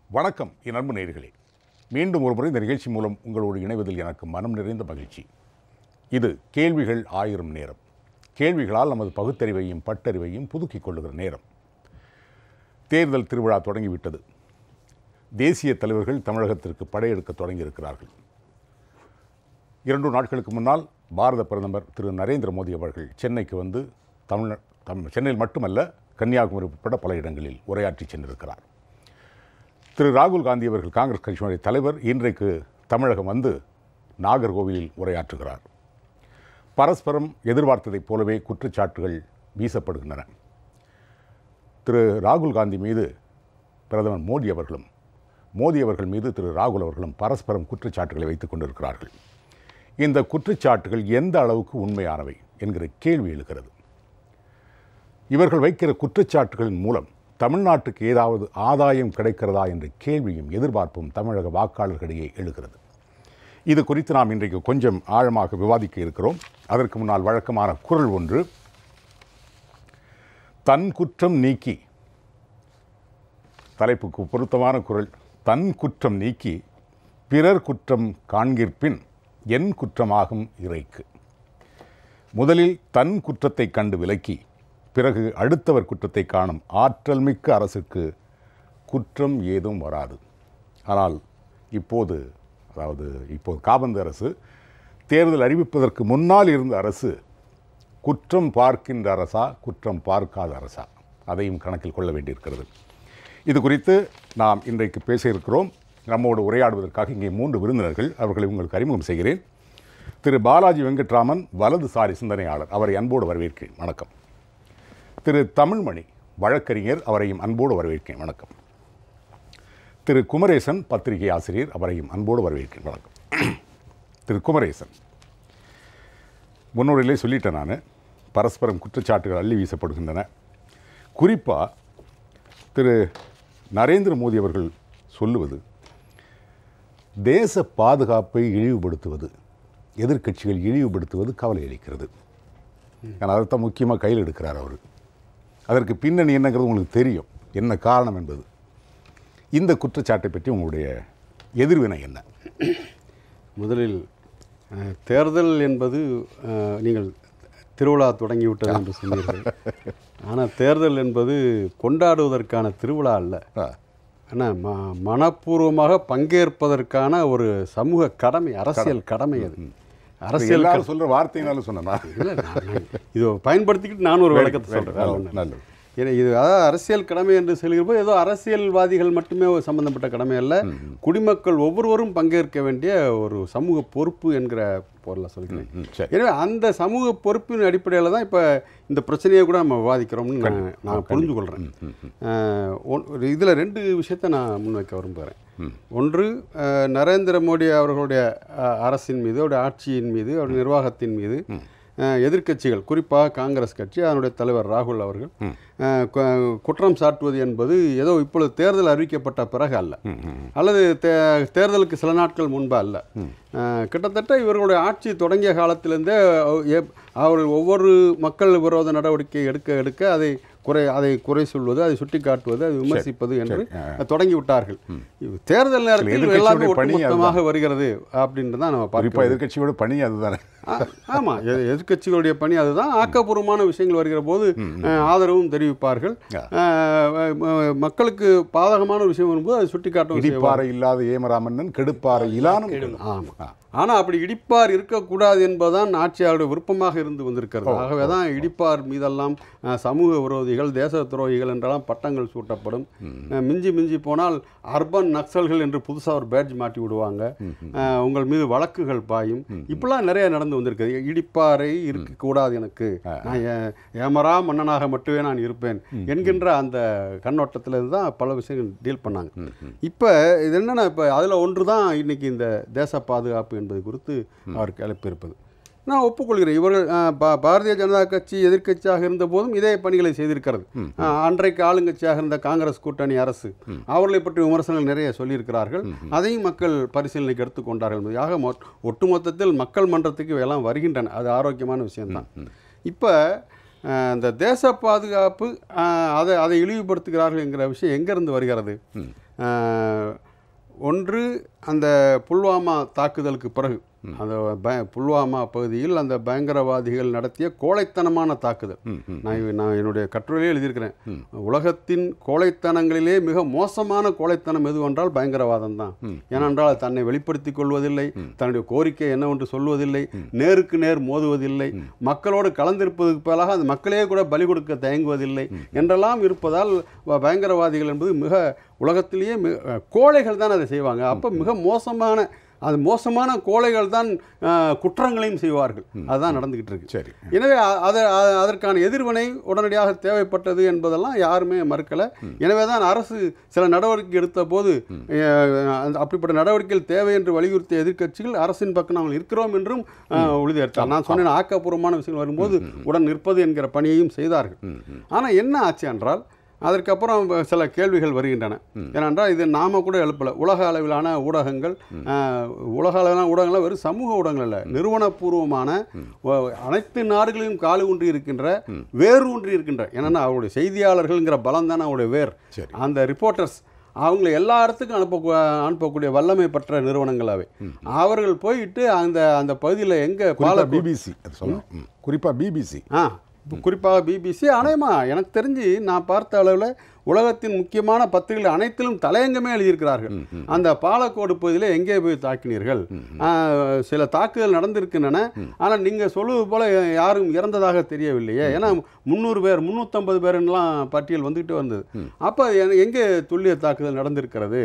வணக்கம் என் அன்பு நேயர்களே, மீண்டும் ஒரு முறை இந்த நிகழ்ச்சி மூலம் உங்களோடு இணைவதில் எனக்கு மனம் நிறைந்த மகிழ்ச்சி. இது கேள்விகள் ஆயிரம் நேரம். கேள்விகளால் நமது பகுத்தறிவையும் பட்டறிவையும் புதுக்கிக் கொள்ளுகிற நேரம். தேர்தல் திருவிழா தொடங்கிவிட்டது. தேசிய தலைவர்கள் தமிழகத்திற்கு படையெடுக்க தொடங்கியிருக்கிறார்கள். 2 நாட்களுக்கு முன்னால் பாரத பிரதமர் திரு நரேந்திர மோடி அவர்கள் சென்னைக்கு வந்து சென்னையில் மட்டுமல்ல, கன்னியாகுமரி உட்பட பல இடங்களில் உரையாற்றி சென்றிருக்கிறார். திரு ராகுல் காந்தி அவர்கள், காங்கிரஸ் கட்சியினுடைய தலைவர், இன்றைக்கு தமிழகம் வந்து நாகர்கோவிலில் உரையாற்றுகிறார். பரஸ்பரம் எதிர்பார்த்ததைப் போலவே குற்றச்சாட்டுகள் வீசப்படுகின்றன. திரு ராகுல் காந்தி மீது பிரதமர் மோடி அவர்களும், மோடி அவர்கள் மீது திரு ராகுல் அவர்களும் பரஸ்பரம் குற்றச்சாட்டுகளை வைத்துக் கொண்டிருக்கிறார்கள். இந்த குற்றச்சாட்டுகள் எந்த அளவுக்கு உண்மையானவை என்கிற கேள்வி எழுகிறது. இவர்கள் வைக்கிற குற்றச்சாட்டுகளின் மூலம் தமிழ்நாட்டுக்கு ஏதாவது ஆதாயம் கிடைக்கிறதா என்ற கேள்வியும் எதிர்பார்ப்பும் தமிழக வாக்காளர்களிடையே எழுகிறது. இது குறித்து நாம் இன்றைக்கு கொஞ்சம் ஆழமாக விவாதிக்க இருக்கிறோம். அதற்கு முன்னால் வழக்கமான குரல் ஒன்று, தன் குற்றம் நீக்கி, தலைப்புக்கு பொருத்தமான குரல், தன் குற்றம் நீக்கி பிறர் குற்றம் காண்கிற்பின் என் குற்றமாகும் இறைக்கு. முதலில் தன் குற்றத்தை கண்டு விலக்கி பிறகு அடுத்தவர் குற்றத்தை காணும் ஆற்றல் மிக்க அரசுக்கு குற்றம் ஏதும் வராது. ஆனால் இப்போது காபந்து அரசு, தேர்தல் அறிவிப்பதற்கு முன்னால் இருந்த அரசு குற்றம் பார்க்கின்ற அரசா, குற்றம் பார்க்காத அரசா, அதையும் கணக்கில் கொள்ள வேண்டியிருக்கிறது. இது குறித்து நாம் இன்றைக்கு பேச இருக்கிறோம். நம்மோடு உரையாடுவதற்காக இங்கே 3 விருந்தினர்கள். அவர்களை உங்களுக்கு அறிமுகம் செய்கிறேன். திரு பாலாஜி வெங்கட்ராமன், வலதுசாரி சிந்தனையாளர், அவரை அன்போடு வரவேற்கிறேன். வணக்கம். திரு தமிழ்மணி, வழக்கறிஞர், அவரையும் அன்போடு வரவேற்கிறேன். வணக்கம். திரு குமரேசன், பத்திரிகை ஆசிரியர், அவரையும் அன்போடு வரவேற்கிறேன். வணக்கம். திரு குமரேசன், முன்னோரிலே சொல்லிட்டேன் நான், பரஸ்பரம் குற்றச்சாட்டுகள் அள்ளி வீசப்படுகின்றன. குறிப்பாக திரு நரேந்திர மோடி அவர்கள் சொல்லுவது, தேச பாதுகாப்பை இழிவுபடுத்துவது, எதிர்க்கட்சிகள் இழிவுபடுத்துவது கவலை அளிக்கிறது. ஆனால் அதைத்தான் முக்கியமாக கையில் எடுக்கிறார் அவர். அதற்கு பின்னணி என்னங்கிறது உங்களுக்கு தெரியும், என்ன காரணம் என்பது. இந்த குற்றச்சாட்டை பற்றி உங்களுடைய எதிர்வினை என்ன? முதலில் தேர்தல் என்பது, நீங்கள் திருவிழா தொடங்கிவிட்டது என்று சொன்னீர்கள். ஆனால் தேர்தல் என்பது கொண்டாடுவதற்கான திருவிழா அல்ல. ஆனால் மனப்பூர்வமாக பங்கேற்பதற்கான ஒரு சமூக கடமை, அரசியல் கடமை. அது அரசியல் சொல்கிற வார்த்தையினாலும் சொன்னா இல்லை, இது பயன்படுத்திக்கிட்டு நான் ஒரு விளக்கத்தை சொல்கிறேன். நல்லது. ஏன்னா இது அதாவது அரசியல் கடமை என்று சொல்கிறப்போ ஏதோ அரசியல்வாதிகள் மட்டுமே சம்பந்தப்பட்ட கடமை அல்ல, குடிமக்கள் ஒவ்வொருவரும் பங்கேற்க வேண்டிய ஒரு சமூக பொறுப்பு என்கிற பொருளை சொல்கிறேன். எனவே அந்த சமூக பொறுப்பின் அடிப்படையில் தான் இப்போ இந்த பிரச்சனையை கூட நம்ம விவாதிக்கிறோம்னு நான் புரிஞ்சு கொள்கிறேன். இதில் 2 விஷயத்தை நான் முன்வைக்க விரும்புகிறேன். ஒன்று, நரேந்திர மோடி அவர்களுடைய அரசின் மீது, அவருடைய ஆட்சியின் மீது, அவருடைய நிர்வாகத்தின் மீது எதிர்க்கட்சிகள், குறிப்பாக காங்கிரஸ் கட்சி, அதனுடைய தலைவர் ராகுல் அவர்கள் குற்றம் சாட்டுவது என்பது ஏதோ இப்பொழுது தேர்தல் அறிவிக்கப்பட்ட பிறகு அல்ல, அல்லது தேர்தலுக்கு சில நாட்கள் முன்பு அல்ல. கிட்டத்தட்ட இவர்களுடைய ஆட்சி தொடங்கிய காலத்திலிருந்தே அவர்கள் ஒவ்வொரு மக்கள் விரோத நடவடிக்கை எடுக்க அதை குறை சொல்வது, அதை சுட்டி காட்டுவது, அதை விமர்சிப்பது என்று தொடங்கி விட்டார்கள். தேர்தல் நேரத்தில் எல்லாமே ஒட்டுமொத்தமாக வருகிறது அப்படின்ட்டு தான் நம்ம பார்ப்போம். எதிர்கட்சியோட பணி அதுதானே. ஆமாம், எதிர்கட்சிகளுடைய பணி அதுதான். ஆக்கப்பூர்வமான விஷயங்கள் வருகிற போது ஆதரவும் தெரிவிப்பார்கள். மக்களுக்கு பாதகமான ஒரு விஷயம் வரும்போது அதை சுட்டி காட்டும். இடிப்பாறை இல்லாத ஏமராமன்னன் கெடுப்பாறை இல்லாத. ஆமாம். ஆனால் அப்படி இடிப்பார் இருக்கக்கூடாது என்பதுதான் ஆட்சியாளருடைய விருப்பமாக இருந்து வந்திருக்கிறது. ஆகவே தான் இடிப்பார் மீதெல்லாம் சமூக விரோதிகள், தேச துரோகிகள் என்றெல்லாம் பட்டங்கள் சூட்டப்படும். மிஞ்சி போனால் அர்பன் நக்சல்கள் என்று புதுசாக ஒரு பேட்ஜ் மாட்டி விடுவாங்க. உங்கள் மீது வழக்குகள் பாயும். இப்படிலாம் நிறைய நடந்து வந்திருக்குது. இடிப்பாறை இருக்கக்கூடாது, எனக்கு நான் ஏமரா மன்னனாக மட்டுமே நான் இருப்பேன் என்கின்ற அந்த கண்ணோட்டத்தில் தான் பல விஷயங்கள் டீல் பண்ணாங்க. இப்போ இது என்னென்னா, இப்போ அதில் ஒன்று தான் இன்றைக்கி இந்த தேச பாதுகாப்பு என்பது குறித்து அவருக்கு அழைப்பிருப்பது. நான் ஒப்புக்கொள்கிறேன். இவர்கள் பாரதிய ஜனதா கட்சி எதிர்க்கட்சியாக இருந்த போதும் இதே பணிகளை செய்திருக்கிறது. அன்றைக்கு ஆளுங்கட்சியாக இருந்த காங்கிரஸ் கூட்டணி அரசு அவர்களை பற்றி விமர்சனங்கள் நிறைய சொல்லியிருக்கிறார்கள். அதையும் மக்கள் பரிசீலனைக்கு எடுத்துக்கொண்டார்கள். ஆக ஒட்டுமொத்தத்தில் மக்கள் மன்றத்துக்கு எல்லாம் வருகின்றன. அது ஆரோக்கியமான விஷயம்தான். இப்போ இந்த தேச பாதுகாப்பு அதை இழிவுபடுத்துகிறார்கள் என்கிற விஷயம் எங்கேருந்து வருகிறது? ஒன்று அந்த புல்வாமா தாக்குதலுக்கு பிறகு அந்த புல்வாமா பகுதியில் அந்த பயங்கரவாதிகள் நடத்திய கோழைத்தனமான தாக்குதல். நான் என்னுடைய கட்டுரையிலே எழுதியிருக்கிறேன், உலகத்தின் கோழைத்தனங்களிலே மிக மோசமான கோழைத்தனம் எதுவென்றால் பயங்கரவாதம் தான். ஏனென்றால் தன்னை வெளிப்படுத்திக் கொள்வதில்லை, தன்னுடைய கோரிக்கை என்னவென்று சொல்வதில்லை, நேருக்கு நேர் மோதுவதில்லை, மக்களோடு கலந்திருப்பதற்கு பதிலாக அந்த மக்களே கூட பலி கொடுக்க தயங்குவதில்லை என்றெல்லாம் இருப்பதால் பயங்கரவாதிகள் என்பது மிக உலகத்திலேயே கோழைகள் தான் அதை செய்வாங்க. அப்போ மிக மோசமான கோழைகள் தான் குற்றங்களையும் செய்வார்கள். அதுதான் நடந்துகிட்டு இருக்கு. சரி, எனவே அதற்கான எதிர்வினை உடனடியாக தேவைப்பட்டது என்பதெல்லாம் யாருமே மறுக்கலை. எனவே தான் அரசு சில நடவடிக்கை எடுத்த போது அப்படிப்பட்ட நடவடிக்கைகள் தேவை என்று வலியுறுத்திய எதிர்க்கட்சிகள் அரசின் பக்கம் நாங்கள் இருக்கிறோம் என்றும் உறுதியேற்றார். நான் சொன்னேன், ஆக்கப்பூர்வமான விஷயங்கள் வரும்போது உடன் நிற்பது என்கிற பணியையும் செய்தார்கள். ஆனால் என்ன ஆச்சு என்றால் அதற்கப்புறம் சில கேள்விகள் வருகின்றன. ஏனென்றால் இது நாம கூட எழுப்பலை. உலக அளவிலான ஊடகங்கள், உலக அளவிலான ஊடகங்கள் வெறும் சமூக ஊடகங்கள் இல்லை, நிறுவனபூர்வமான அனைத்து நாடுகளிலும் காலு ஊன்றி இருக்கின்ற, வேறு ஊன்றி இருக்கின்ற, ஏன்னா அவருடைய செய்தியாளர்கள்ங்கிற பலம் தானே அவருடைய வேர். அந்த ரிப்போர்ட்டர்ஸ் அவங்களை எல்லா இடத்துக்கும் அனுப்பக்கூடிய வல்லமை பெற்ற நிறுவனங்களாகவே அவர்கள் போயிட்டு அந்த பகுதியில் எங்கே பிபிசி குறிப்பாக பிபிசி அநேகமா எனக்கு தெரிஞ்சு நான் பார்த்த அளவில் உலகத்தின் முக்கியமான பத்திரிகைகள் அனைத்திலும் தலையங்கமே எழுதியிருக்கிறார்கள். அந்த பாலக்கோடு பகுதியில் எங்கே போய் தாக்கினீர்கள், சில தாக்குதல் நடந்திருக்கின்றன, ஆனால் நீங்கள் சொல்லுவது போல யாரும் இறந்ததாக தெரியவில்லையே. ஏன்னா 300 பேர் 350 பேருலாம் பட்டியல் வந்துகிட்டே வந்தது. அப்போ எங்கே துல்லிய தாக்குதல் நடந்திருக்கிறது,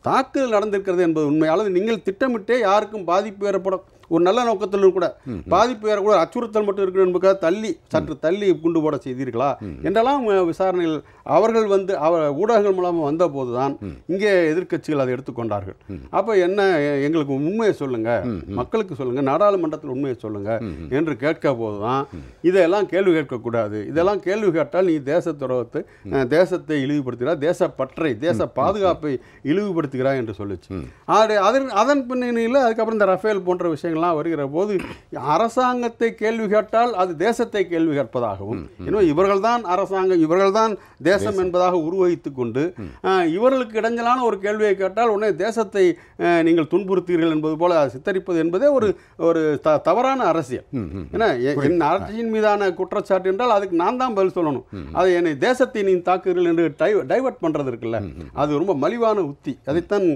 தாக்குதல் நடந்திருக்கிறது என்பது உண்மை, அல்லது நீங்கள் திட்டமிட்டே யாருக்கும் பாதிப்பு ஏற்பட ஒரு நல்ல நோக்கத்திலும் கூட பாதிப்பு ஏறக்கூட அச்சுறுத்தல் மட்டும் இருக்கிற என்பதற்காக சற்று தள்ளி குண்டு போட செய்தீர்களா என்றெல்லாம் விசாரணைகள் அவர்கள் ஊடகங்கள் மூலமாக வந்த போதுதான் இங்கே எதிர்க்கட்சிகள் அதை எடுத்துக்கொண்டார்கள். அப்போ என்ன, எங்களுக்கு உண்மையை சொல்லுங்க, மக்களுக்கு சொல்லுங்க, நாடாளுமன்றத்தில் உண்மையை சொல்லுங்க என்று கேட்க போதுதான் இதெல்லாம் கேள்வி கேட்கக்கூடாது, இதெல்லாம் கேள்வி கேட்டால் நீ தேசத்தை இழிவுபடுத்துகிறாய், தேசப்பற்றை, தேச பாதுகாப்பை இழிவுபடுத்துகிறாய் என்று சொல்லிச்சு. அதன் பின்னணியில் அதுக்கப்புறம் இந்த ரஃபேல் போன்ற விஷயங்கள் வருகிற போது அரசாங்கத்தை கேள்வி கேட்டால் அது தேசத்தை கேள்வி கேட்பதாகவும், எனவே இவர்கள்தான் அரசாங்கம், இவர்கள்தான் தேசம் என்பதாக உருவகித்துக் கொண்டு இவர்களுக்கு இடைஞ்சலான ஒரு கேள்வியை கேட்டால் உடனே தேசத்தை நீங்கள் துன்புறுத்தீர்கள் என்பது போல சித்தரிப்பது என்பதே ஒரு தவறான அரசியல். ஏன்னா என் அரசின் மீதான குற்றச்சாட்டு என்றால் அதுக்கு நான் தான் பதில் சொல்லணும். அதை என்னை தேசத்தை நீ தாக்குகிறீர்கள் என்று டைவர்ட் பண்றது இருக்குல்ல, அது ரொம்ப மலிவான உத்தி. அதைத்தான்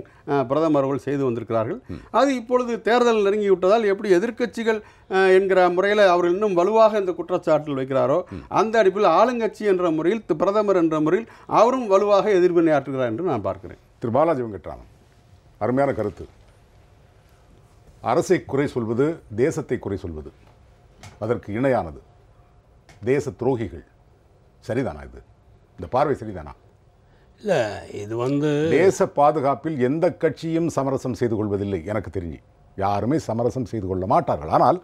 பிரதமர் அவர்கள் செய்து வந்திருக்கிறார்கள். அது இப்பொழுது தேர்தல் நெருங்கிவிட்டதால் எப்படி எதிர்க்கட்சிகள் என்கிற முறையில் அவர்கள் இன்னும் வலுவாக இந்த குற்றச்சாட்டில் வைக்கிறாரோ அந்த அடிப்பில் ஆளுங்கட்சி என்ற முறையில் பிரதமர் என்ற முறையில் அவரும் வலுவாக எதிர்வினையாற்றுகிறார் என்று நான் பார்க்கிறேன். திரு பாலாஜி வெங்கட்ராமன், அருமையான கருத்து. அரசை குறை சொல்வது தேசத்தை குறை சொல்வது அதற்கு இணையானது. தேச துரோகிகள். சரிதானா இது? இந்த பார்வை சரிதானா? இல்லை, இது தேச பாதுகாப்பில் எந்த கட்சியும் சமரசம் செய்து கொள்வதில்லை. எனக்கு தெரிஞ்சு யாருமே சமரசம் செய்து கொள்ள மாட்டார்கள். ஆனால்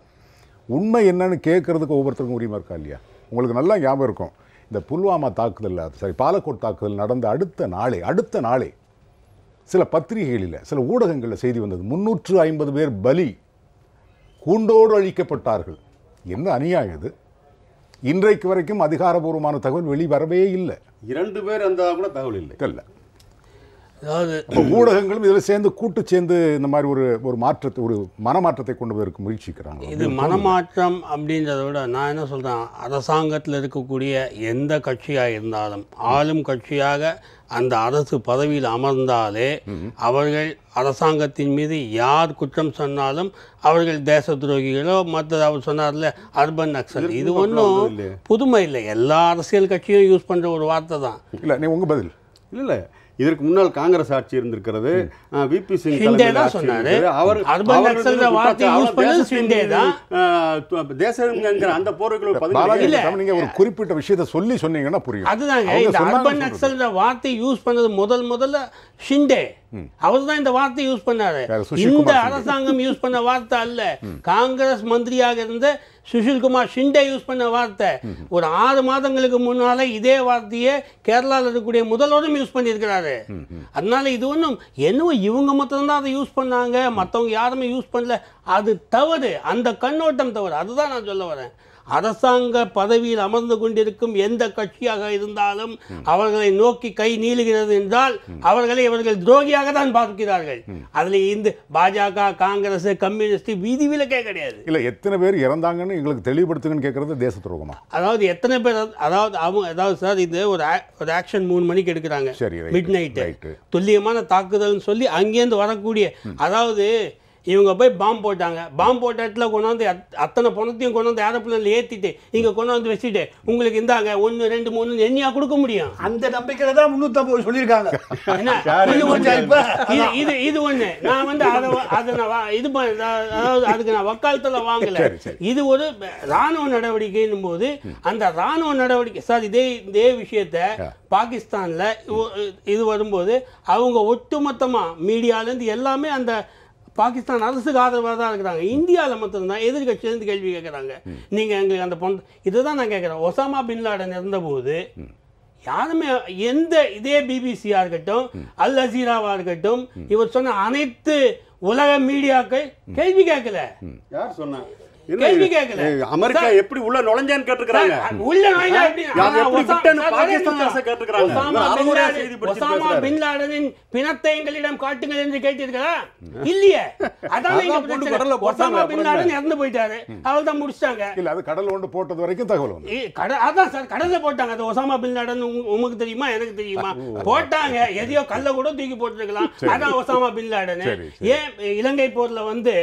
உண்மை என்னன்னு கேட்கறதுக்கு ஒவ்வொருத்தருக்கும் உரிமை இருக்கா இல்லையா? உங்களுக்கு நல்லா ஞாபகம் இருக்கும், இந்த புல்வாமா தாக்குதல் பாலக்கோட் தாக்குதல் நடந்த அடுத்த நாளே சில பத்திரிகைகளில் சில ஊடகங்களில் செய்தி வந்தது, 350 பேர் பலி, கூண்டோடு அழிக்கப்பட்டார்கள். என்ன அநியாயம் இது? இன்றைக்கு வரைக்கும் அதிகாரபூர்வமான தகவல் வெளிவரவே இல்லை. 2 பேர் அந்த கூட தகவல் இல்லை. அதாவது ஊடகங்களும் இதில் சேர்ந்து இந்த மாதிரி ஒரு மாற்றத்தை, ஒரு மனமாற்றத்தை கொண்டு வருவதற்கு முயற்சிக்கிறாங்க. இது மனமாற்றம் அப்படின்றத விட நான் என்ன சொல்கிறேன், அரசாங்கத்தில் இருக்கக்கூடிய எந்த கட்சியாக இருந்தாலும் ஆளும் கட்சியாக அந்த அரசு பதவியில் அமர்ந்தாலே அவர்கள் அரசாங்கத்தின் மீது யார் குற்றம் சொன்னாலும் அவர்கள் தேச துரோகிகளோ மற்றது அவர் சொன்னார்ல அர்பன் நக்சல், இது ஒன்றும் புதுமை இல்லை, எல்லா அரசியல் கட்சியும் யூஸ் பண்ணுற ஒரு வார்த்தை தான். இல்லை, நீ உங்கள் பதில் இல்லை. இதற்கு முன்னால் காங்கிரஸ் ஆட்சி இருந்திருக்கிறது, விபி சிங் அந்த போர்வைக்குள்ள நீங்க ஒரு குறிப்பிட்ட விஷயத்தை சொல்லி சொன்னீங்கன்னா புரியும். அதுதாங்க இந்த அர்பன் நக்சல் வார்த்தை யூஸ் பண்ணது முதல்ல ஷிண்டே அவர் தான் இந்த வார்த்தை யூஸ் பண்ணாரு. இந்த அரசாங்கம் யூஸ் பண்ண வார்த்தை அல்ல, காங்கிரஸ் மந்திரியாக இருந்த சுஷில்குமார் ஷிண்டே யூஸ் பண்ண வார்த்தை. ஒரு 6 மாதங்களுக்கு முன்னால இதே வார்த்தையை கேரளாவில் இருக்கக்கூடிய முதல்வரும் யூஸ் பண்ணியிருக்கிறாரு. அதனால இது ஒன்றும் என்னவோ இவங்க மட்டும்தான் அதை யூஸ் பண்ணாங்க, மற்றவங்க யாருமே யூஸ் பண்ணல, அது தவறு, அந்த கண்ணோட்டம் தவறு. அதுதான் நான் சொல்ல வரேன். அரசாங்க பதவியில் அமர்ந்து கொண்டிருக்கும் எந்த கட்சியாக இருந்தாலும் அவர்களை நோக்கி கை நீளுகிறது என்றால் அவர்களை இவர்கள் துரோகியாக தான் பார்க்கிறார்கள். அதுல இந்த பாஜக, காங்கிரஸ், கம்யூனிஸ்ட் விதிவிலக்கே கிடையாது. இல்ல எத்தனை பேர் இறந்தாங்கன்னு எங்களுக்கு தெளிவுபடுத்துங்கன்னு கேட்கறது தேச துரோகமா? அதாவது எத்தனை பேர், அதாவது சார் இது ஒரு ஆக்ஷன் 3 மணிக்கு எடுக்கிறாங்க, மிட் நைட்டு துல்லியமான தாக்குதல்னு சொல்லி அங்கேருந்து வரக்கூடிய, அதாவது இவங்க போய் பாம்பு போட்டாங்க, பாம்பு போட்ட இடத்துல கொண்டாந்து அத்தனை பணத்தையும் கொண்டாந்து ஏரோப்ளேனில் ஏற்றிட்டு இங்கே கொண்டாந்து வச்சுட்டு உங்களுக்கு இந்தாங்க 1 2 3 எண்ணியா கொடுக்க முடியும். அந்த நம்பிக்கையில தான் 350 சொல்லியிருக்காங்க. இது ஒண்ணு. நான் வந்து அதை நான் இது அதாவது அதுக்கு நான் வக்காலத்தில் வாங்கல. இது ஒரு ராணுவ நடவடிக்கைன்னும் போது அந்த ராணுவ நடவடிக்கை சார் இதே விஷயத்த பாகிஸ்தான்ல இது வரும்போது அவங்க ஒட்டுமொத்தமா மீடியாலேருந்து எல்லாமே அந்த பாகிஸ்தான் அரசுக்கு ஆதரவாக தான் இருக்கிறாங்க. இந்தியாவில் மட்டும்தான் எதிர்கட்சியிலேருந்து கேள்வி கேட்குறாங்க, நீங்கள் எங்களுக்கு அந்த இதுதான் நான் கேட்குறேன். ஒசாமா பின் லாடன் இருந்தபோது யாருமே இதே பிபிசியாக இருக்கட்டும், அல் ஜசீராவாக இருக்கட்டும், இவர் சொன்ன அனைத்து உலக மீடியாக்கள் கேள்வி கேட்கல. யார் சொன்னா? கேள்வி கேட்கல. அமெரிக்கா எப்படி உள்ள நுழைஞ்சான்னு கேட்டிருக்காங்க. உள்ள நுழைஞ்சா ஒசாமா பின் லாடனின் பிணத்தை எங்களிடம் காட்டுங்கள் என்று கேட்டிருக்கிறா? இல்லையே. அதான் ஒசாமா பின் லாடன் இறந்து போயிட்டாரு, அவள் தான் முடிச்சிட்டாங்க. இல்ல அது கடல் ஒன்று போட்டது வரைக்கும் தகவல் வந்து அதான் சார் கடல்ல போட்டாங்க. அது ஒசாமா பின் லாடன் உங்களுக்கு தெரியுமா, எனக்கு தெரியுமா? போட்டாங்க, எதையோ கல்ல கூட தூக்கி போட்டுருக்கலாம். அதான் ஒசாமா பின் லாடன். ஏன் இலங்கை போர்ல வந்து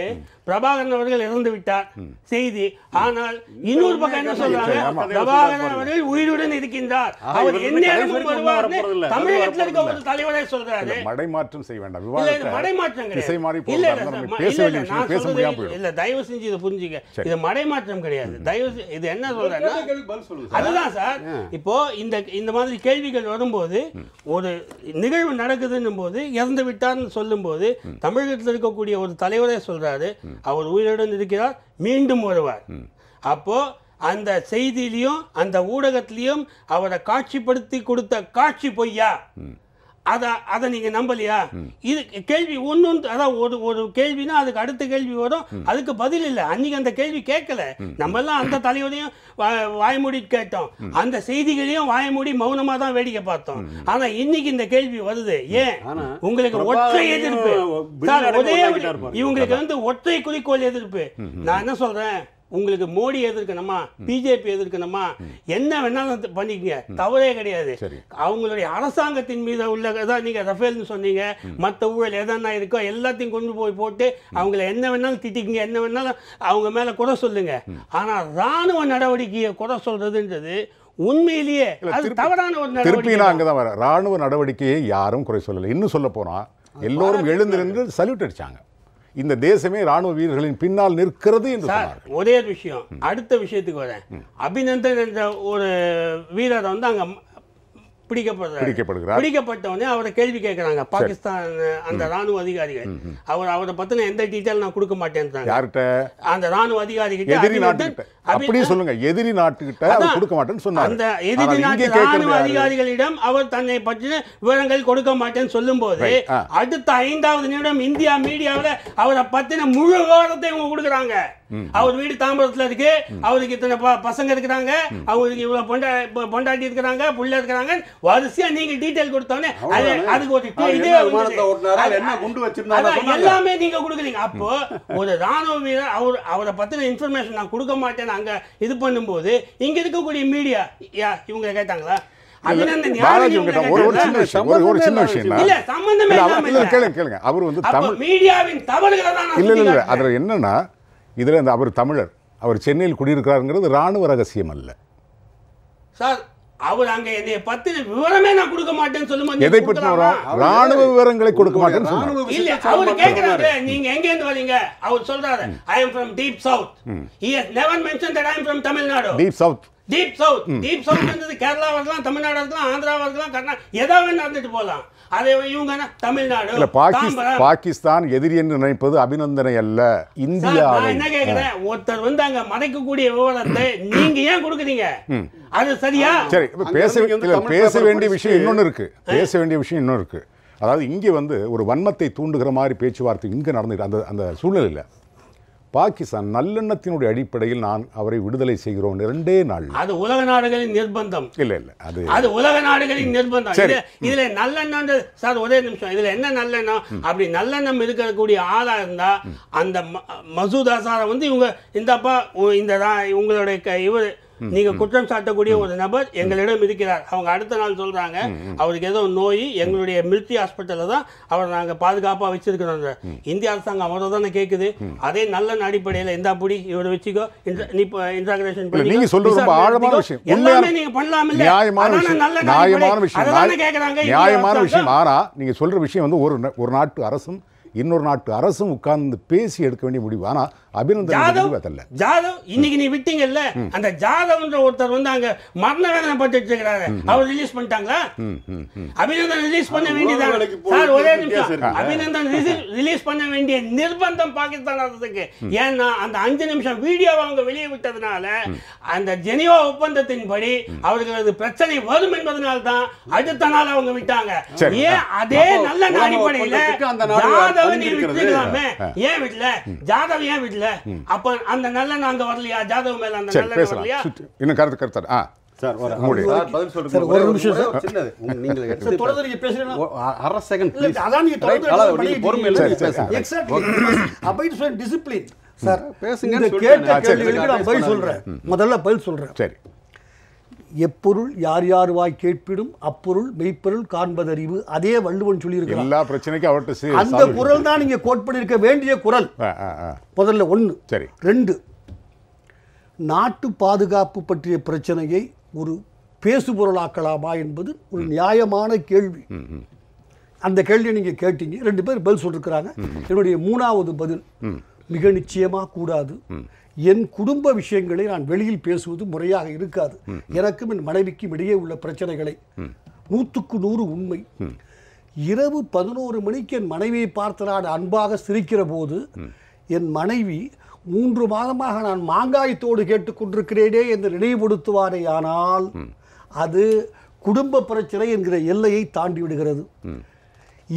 பிரபாகரன் அவர்கள் இறந்து விட்டார் செய்தி, ஆனால் இன்னொரு பக்கம் என்ன சொல்றாங்க, பிரபாகரன் அவர்கள் உயிருடன் இருக்கின்றார், அவர் எந்நேரமும் வருவார். தமிழகத்தில் இருக்க ஒரு தலைவரை சொல்றாரு. மடைமாற்றம் செய்ய வேண்டாம், மடைமாற்றம் கிடையாது. இல்ல தயவு செஞ்சு இதை புரிஞ்சுக்க, இது மடைமாற்றம் கிடையாது. தயவு இது என்ன சொல்றேன்னா அதுதான் சார். இப்போ இந்த மாதிரி கேள்விகள் வரும்போது ஒரு நிகழ்வு நடக்குதுன்னும் போது இறந்து விட்டார்னு சொல்லும் போது தமிழகத்தில் இருக்கக்கூடிய ஒரு தலைவரே சொல்றாரு அவர் உயிருடன் இருக்கிறார், மீண்டும் வருவார். அப்போ அந்த செய்தியிலையும் அந்த ஊடகத்திலையும் அவரை காட்சிப்படுத்தி கொடுத்த காட்சி பொய்யா? அதை நீங்க நம்பலையா? இது கேள்வி ஒன்று. அதான் ஒரு கேள்வினா அதுக்கு அடுத்த கேள்வி வரும், அதுக்கு பதில் இல்லை. அன்னைக்கு அந்த கேள்வி கேட்கல. நம்ம எல்லாம் அந்த தலைவரையும் வாய்மூடி கேட்டோம், அந்த செய்திகளையும் வாய்மூடி மௌனமா தான் வேடிக்கை பார்த்தோம். ஆனா இன்னைக்கு இந்த கேள்வி வருது. ஏன்? உங்களுக்கு ஒற்றை எதிர்ப்பு சார், இவங்களுக்கு வந்து ஒற்றை குறிக்கோள் எதிர்ப்பு. நான் என்ன சொல்றேன், உங்களுக்கு மோடி எதிர்க்கணுமா, பிஜேபி எதிர்க்கணுமா, என்ன வேணாலும் பண்ணிக்கங்க, தவறே கிடையாது. அவங்களுடைய அரசாங்கத்தின் மீது உள்ள நீங்க ரஃபேல்னு சொன்னீங்க, மற்ற ஊழல் எதனா இருக்கோ எல்லாத்தையும் கொண்டு போய் போட்டு அவங்கள என்ன வேணாலும் திட்டிக்கங்க, என்ன வேணாலும் அவங்க மேல குறை சொல்லுங்க. ஆனா ராணுவ நடவடிக்கையை குறை சொல்றதுன்றது உண்மையிலேயே அது தவறான ஒரு நடவடிக்கை. அங்கதான் வர ராணுவ நடவடிக்கையை யாரும் குறை சொல்லல. இன்னும் சொல்ல போனா எல்லோரும் எழுந்திருந்து சல்யூட் அடிச்சாங்க. இந்த தேசமே ராணுவ வீரர்களின் பின்னால் நிற்கிறது என்று சொன்னார்கள். ஒரே விஷயம், அடுத்த விஷயத்துக்கு வரேன். அபிநந்தன் என்ற ஒரு வீரர் வந்து அங்க பிடிக்கப்பட்டவனே அவரை கேள்வி கேட்கிறாங்க பாகிஸ்தான் அந்த ராணுவ அதிகாரிகள். அவரை பத்தின எந்த டீட்டெயில் நான் கொடுக்க மாட்டேன்றாங்க. அந்த ராணுவ அதிகாரிகிட்ட எதிரி நாட்டுக்கிட்ட கொடுக்க மாட்டேன்னு சொன்னாங்க. அந்த எதிரி நாட்டு ராணுவ அதிகாரிகளிடம் அவர் தன்னை பற்றின விவரங்கள் கொடுக்க மாட்டேன்னு சொல்லும் போது அடுத்த 5வது நிமிடம் இந்தியா மீடியாவில் அவரை பத்தின முழு விவரத்தை இவங்க கொடுக்குறாங்க. அவர் வீடு தாம்பரத்தில் இருக்கு, அவருக்கு இத்தனை பசங்க இருக்கிறாங்க, அவருக்கு இவ்வளவு பொண்டாட்டி இருக்கிறாங்க, புள்ள இருக்கிறாங்க, வரிசையா நீங்க டீடைல் கொடுத்தோன்னே அதுக்கு ஒரு எல்லாமே நீங்க கொடுக்குறீங்க. அப்போ ஒரு ராணுவ வீரர் அவரை பத்தின இன்ஃபர்மேஷன் நான் கொடுக்க மாட்டேன்னு அங்க இது பண்ணும்போது இங்க இருக்கக்கூடிய மீடியா இவங்க கேட்டாங்களா? என்னன்னா இதுல அவர் தமிழர், அவர் சென்னையில் குடியிருக்கிறாருங்கிறது ராணுவ ரகசியம் அல்ல சார். அவர் அங்க என்னைய பத்தின விவரமே நான் கொடுக்க மாட்டேன்னு சொல்லும்போது எதை பற்றி ராணுவ விவரங்களை கொடுக்க மாட்டேன்னு சொன்னாங்க. இல்ல அவர் கேக்குறாரு நீங்க எங்க இருந்து வரீங்க, அவர் சொல்றாரு I am from deep south. He has never mentioned that I am from Tamil Nadu. Deep south என்றது கேரளாவா இருக்கலாம், தமிழ்நாடு இருக்கலாம், ஆந்திராவா இருக்கலாம், கர்நாடகா ஏதாவது நடந்துட்டு போகலாம். அதே இவங்க தமிழ்நாடு பாகிஸ்தான் எதிரி என்று நினைப்பது அபிநந்தனை அல்ல, இந்தியா. என்ன கேக்குறேன், ஒருத்தர் வந்து அங்க மறைக்கக்கூடிய விவரத்தை நீங்க ஏன் கொடுக்குறீங்க? அது சரியா? சரி, பேச வேண்டிய விஷயம் இன்னொன்னு இருக்கு. அதாவது இங்கே வந்து ஒரு வன்மத்தை தூண்டுகிற மாதிரி பேச்சுவார்த்தை இங்க நடந்துட்டு அந்த சூழ்நிலையில் பாகிஸ்தான் நல்லெண்ணத்தினுடைய அடிப்படையில் நான் அவரை விடுதலை செய்கிறோம் 2 நாள். அது உலக நாடுகளின் நிர்பந்தம். இல்ல அது உலக நாடுகளின் நிர்பந்தம். இதுல நல்லெண்ணம் சார், ஒரே நிமிஷம், இதுல என்ன நல்லெண்ணம்? அப்படி நல்லெண்ணம் இருக்கக்கூடிய ஆளா இருந்தா அந்த மசூத் அசாரை வந்து இவங்க இந்தப்பா இந்த உங்களுடைய இவர் நீங்க குற்றம் சாட்டக்கூடிய ஒரு நபர் எங்களிடம் இருக்கிறார். அவங்க அடுத்த நாள் சொல்றாங்க அவருக்கு ஏதோ நோய், எங்களுடைய மிலிட்டரி ஹாஸ்பிட்டல்ல தான் அவர் நாங்க பாதுகாப்பா வச்சிருக்கிறோம். இந்திய அரசாங்கம் அவரை தானே கேட்குது. அதே நல்ல அடிப்படையில் எந்த அப்படி இவரை வச்சுக்கோ, இன்ட்ராகரேஷன் பண்ணி நீங்க சொல்றது ரொம்ப ஆழமான விஷயம், எல்லாமே நீங்க பண்ணலாம். இல்ல நியாயமான விஷயம், அதான் கேக்குறாங்க. நியாயமான விஷயம். ஆனா நீங்க சொல்ற விஷயம் வந்து ஒரு நாட்டு அரசும் இன்னொரு நாட்டு அரசும் உட்கார்ந்து பேசி எடுக்க வேண்டிய முடிவு. ஆனா அபிநந்தன் ஜாதவ் இன்னைக்கு நீ விட்டீங்கல்ல, அந்த ஜாதவ்ன்ற ஒருத்தர் வந்து அங்க மரண வேதனை பட்டு இருக்காரு. அவர் ரிலீஸ் பண்ணிட்டாங்களா? அபிநந்தன் ரிலீஸ் பண்ண வேண்டியதான் சார். ஒரே நிமிஷம், அபிநந்தன் ரிலீஸ் பண்ண வேண்டிய நிர்பந்தம் பாகிஸ்தான் அரசுக்கு. ஏன்னா அந்த 5 நிமிஷம் வீடியோவை அவங்க வெளியே விட்டதுனால அந்த ஜெனீவா ஒப்பந்தத்தின்படி அவர்களது பிரச்சனை வரும் என்பதனால தான் அடுத்த நாள் அவங்க விட்டாங்க. ஏன் அதே நல்ல அடிப்படையில் ஜாதவ் நீ விட்டுக்கலாமே, ஏன் விடல? ஜாதவ் ஏன் விடல? அப்ப அந்த நல்ல நாங்க வரலையா? ஜாதவ் மேல அந்த நல்ல வரலையா? இன்னும் கருத்து சார் பதில் சொல்லுங்க. ஒரு நிமிஷம் சார், சின்னது நீங்க தொடர்ந்து நீங்க பேசுறீங்க. அரை செகண்ட் ப்ளீஸ். அதான் நீங்க தொடர்ந்து பொறுமையா பேசுங்க. Exactly abide from discipline. Sir பேசுங்க. இந்த கேட்ட கேள்விகளுக்கு நான் பதில் சொல்றேன். முதல்ல பதில் சொல்றேன். சரி. எப்பொருள் யார் யார் வாய் கேட்பிடும் அப்பொருள் மெய்ப்பொருள் காண்பதறிவு. அதே வள்ளுவன் சொல்லியிருக்கிறார். எல்லா பிரச்சனைக்கும் அவர்கிட்ட அந்த குரல் தான் நீங்க கோட் பண்ணிருக்க வேண்டிய குரல். முதல்ல 1. சரி. 2, நாட்டு பாதுகாப்பு பற்றிய பிரச்சனையை ஒரு பேசுபொருளாக்கலாமா என்பது ஒரு நியாயமான கேள்வி. அந்த கேள்வியை நீங்க கேட்டீங்க, 2 பேர் பதில் சொல்லிருக்கிறாங்க. என்னுடைய 3வது பதில் மிக நிச்சயமா கூடாது. என் குடும்ப விஷயங்களை நான் வெளியில் பேசுவது முறையாக இருக்காது. எனக்கும் என் மனைவிக்கும் இடையே உள்ள பிரச்சனைகளை 100க்கு 100 உண்மை. இரவு 11 மணிக்கு என் மனைவியை பார்த்து நான் அன்பாக சிரிக்கிற போது என் மனைவி 3 மாதமாக நான் மாங்காயத்தோடு கேட்டுக்கொண்டிருக்கிறேனே என்று நினைவுபடுத்துவாரே, ஆனால் அது குடும்ப பிரச்சனை என்கிற எல்லையை தாண்டி விடுகிறது.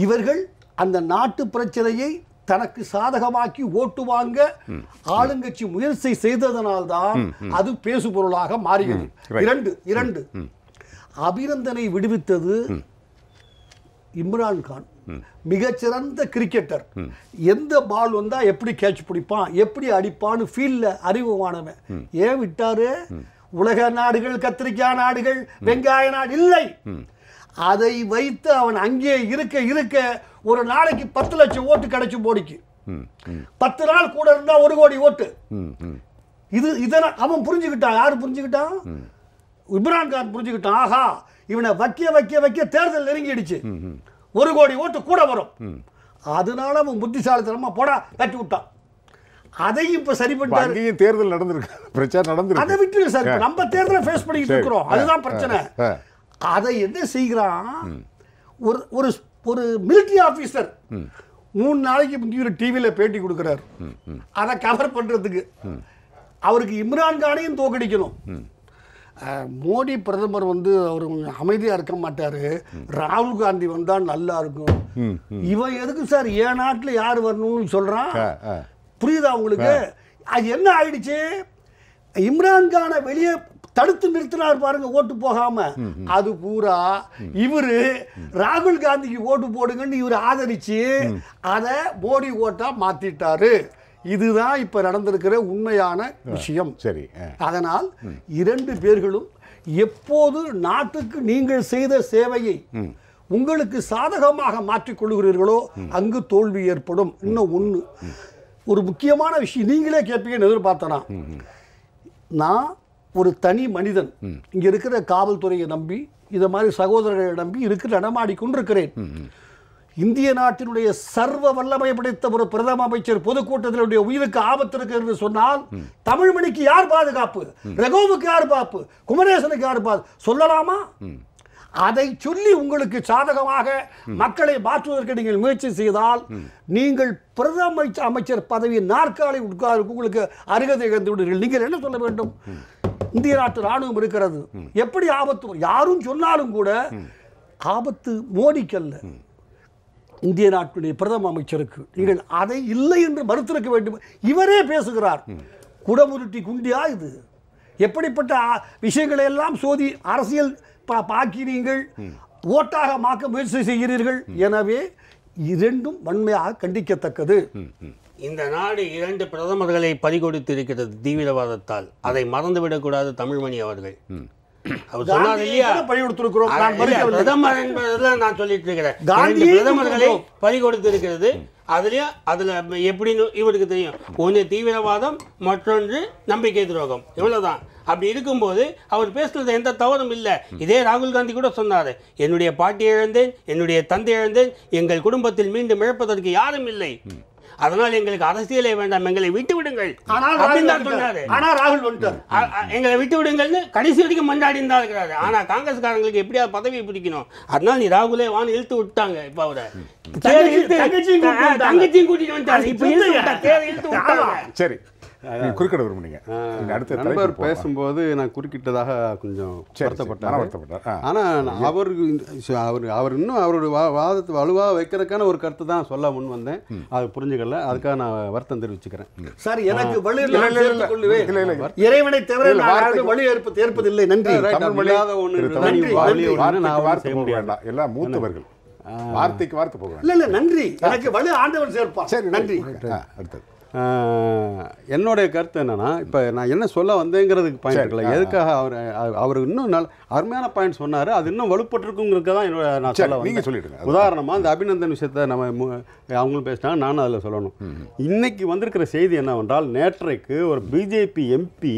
இவர்கள் அந்த நாட்டு பிரச்சனையை தனக்கு சாதகமாக்கி ஓட்டு வாங்க ஆளுங்கட்சி முயற்சி செய்ததனால்தான் அது பேசு பொருளாக மாறியது. 2, அபிநந்தனை விடுவித்தது இம்ரான்கான். மிகச்சிறந்த கிரிக்கெட்டர். எந்த பால் வந்தா எப்படி கேட்ச் பிடிப்பான், எப்படி அடிப்பான்னு ஃபீல்ட்ல அறிவுமானவன். ஏன் விட்டாரு? உலக நாடுகள், கத்திரிக்காய் நாடுகள், வெங்காய நாடு இல்லை. அதை வைத்து அவன் அங்கே இருக்க ஒரு நாளைக்கு 10 லட்சம் ஓட்டு கிடைச்சு மோடிக்கு. 10 நாள் கூட இருந்தா 1 கோடி ஓட்டு. இதை அவன் புரிஞ்சுக்கிட்டான். யாரு புரிஞ்சுக்கிட்டான்? இம்ரான்கான் புரிஞ்சுக்கிட்டான். ஆஹா, இவனை வைக்க தேர்தல் நெருங்கிடுச்சு, 1 கோடி ஓட்டு கூட வரும். அதனால அவன் புத்திசாலித்தனமா போடா தட்டி விட்டான். அதையும் இப்ப சரி பண்ணிட்டாரு. தேர்தல் நடந்திருக்கு, பிரச்சாரம் நடந்திருக்கு. அதை விட்டு சார், நம்ம தேர்தலை ஃபேஸ் பண்ணிட்டு இருக்கிறோம். அதுதான் பிரச்சனை. அதை என்ன செய்கிறான்? ஒரு மிலிட்டரி ஆபீசர் 3 நாளைக்கு முந்தைய டிவியில பேட்டி கொடுக்கிறார். அதை கவர் பண்றதுக்கு அவருக்கு இம்ரான்கானையும் தோக்கடிக்கணும். மோடி பிரதமர் வந்து அவர் அமைதியா இருக்க மாட்டாரு. ராகுல் காந்தி வந்தா நல்லா இருக்கும். இவன் எதுக்கு சார் என் நாட்டுல யார் வரணும்னு சொல்றான்? புரியுதா உங்களுக்கு? அது என்ன ஆயிடுச்சு? இம்ரான்கானை வெளியே தடுத்து நிறுத்தினார் பாருங்க, ஓட்டு போகாம. அது பூரா இவரு ராகுல் காந்திக்கு ஓட்டு போடுங்கன்னு இவர் ஆதரிச்சு அதை மோடி ஓட்டா மாத்திட்டாரு. இதுதான் இப்ப நடந்திருக்கிற உண்மையான விஷயம். சரி. அதனால் 2 பேர்களும் எப்போது நாட்டுக்கு நீங்கள் செய்த சேவையை உங்களுக்கு சாதகமாக மாற்றிக் கொள்கிறீர்களோ அங்கு தோல்வி ஏற்படும். இன்னும் 1 ஒரு முக்கியமான விஷயம் நீங்களே கேட்பீங்கன்னு எதிர்பார்த்தனா, நான் ஒரு தனி மனிதன் இங்க இருக்கிற காவல்துறையை நம்பி, இதை மாதிரி சகோதரர்களை நம்பி நடமாடி கொண்டிருக்கிறேன். இந்திய நாட்டினுடைய சர்வ வல்லமை படைத்த ஒரு பிரதம அமைச்சர் பொதுக்கூட்டத்தினுடைய உயிருக்கு ஆபத்து இருக்கு என்று சொன்னால் தமிழ்மணிக்கு யார் பாதுகாப்பு? ரகோவுக்கு யார் பாதுகாப்பு? குமரேசனுக்கு யார் பாதுகாப்பு? சொல்லலாமா? அதை சொல்லி உங்களுக்கு சாதகமாக மக்களை மாற்றுவதற்கு நீங்கள் முயற்சி செய்தால் நீங்கள் பிரதம அமைச்சர் பதவி நாற்காலி உட்கார்ந்து உங்களுக்கு அருகதை இழந்து விடுவீர்கள். நீங்கள் என்ன சொல்ல வேண்டும்? இந்திய நாட்டு ராணுவம் இருக்கிறது, எப்படி ஆபத்து யாரும் சொன்னாலும் கூட ஆபத்து மோடிக்கு அல்ல, இந்திய நாட்டுடைய பிரதம அமைச்சருக்கு நீங்கள் அதை இல்லை என்று மறுத்திருக்க வேண்டும். இவரே பேசுகிறார். குடமுருட்டி குண்டியா இது? எப்படிப்பட்ட விஷயங்களை எல்லாம் சோதி அரசியல் பாக்கி நீங்கள் ஓட்டாக மாக்க முயற்சி செய்கிறீர்கள். எனவே இரண்டும் வன்மையாக கண்டிக்கத்தக்கது. இந்த நாடு 2 பிரதமர்களை பறிகொடுத்திருக்கிறது தீவிரவாதத்தால். அதை மறந்துவிடக்கூடாது தமிழ்மணி அவர்கள். அவர் சொன்னார் இல்லையா, பிரதமர் என்பதெல்லாம் நான் சொல்லிட்டு இருக்கிறேன். 2 பிரதமர்களை பறிகொடுத்திருக்கிறது. அதுல எப்படின்னு இவருக்கு தெரியும். ஒன்று தீவிரவாதம், மற்றொன்று நம்பிக்கை துரோகம். இவ்வளவுதான். அப்படி இருக்கும்போது அவர் பேசுறது எந்த தவறும் இல்லை. இதே ராகுல் காந்தி கூட சொன்னார், என்னுடைய பாட்டி இழந்தேன், என்னுடைய தந்தை இழந்தேன், எங்கள் குடும்பத்தில் மீண்டும் இழப்பதற்கு யாரும் இல்லை, அதனால் எங்களுக்கு அரசியலே வேண்டாம், எங்களை விட்டு விடுங்கள். எங்களை விட்டு விடுங்கள்னு கடைசி வரைக்கும் மன்றாடி இருந்தா இருக்கிறாரு. ஆனா காங்கிரஸ்காரங்களுக்கு எப்படியாவது பதவியை பிடிக்கணும், அதனால நீ ராகுலே வான்னு இழுத்து விட்டாங்க. இப்ப அவரை தங்கச்சியும் கூட்டிட்டு வந்துட்டாரு. இப்ப இழுத்து விட்டாங்க. சரி, குறுக்கிட விரும்புனீங்க. நண்பர் பேசும்போது நான் குறுக்கிட்டதாக கொஞ்சம் வருத்தப்பட்டார். ஆனால் அவர் இன்னும் அவருடைய வாதத்தை வலுவாக வைக்கிறதுக்கான ஒரு கருத்து தான் சொல்ல முன் வந்தேன். அதை புரிஞ்சுக்கல, அதுக்காக நான் வருத்தம் தெரிவிச்சுக்கிறேன். சார், எனக்கு இறைவனை தவிர வழி ஏற்பதில்லை. நன்றி. எல்லாம் மூத்தவர்கள் வார்த்தைக்கு வார்த்தை போக இல்ல இல்ல நன்றி. எனக்கு வலு ஆண்டவன் சேர்ப்பான். சரி, நன்றி. அடுத்தது என்னுடைய கருத்து என்னன்னா, இப்போ நான் என்ன சொல்ல வந்தேங்கிறதுக்கு பாயிண்ட் இருக்குல்ல, எதுக்காக அவர் இன்னும் அருமையான பாயிண்ட் சொன்னார், அது இன்னும் வலுப்பட்டிருக்குங்கிறதுக்கு தான் என்னோட நான் சொல்ல வந்தேன். உதாரணமாக இந்த அபிநந்தன் விஷயத்தை நம்ம அவங்களும் பேசினாங்க, நானும் அதில் சொல்லணும். இன்னைக்கு வந்திருக்கிற செய்தி என்னவென்றால், நேற்றைக்கு ஒரு பிஜேபி எம்பி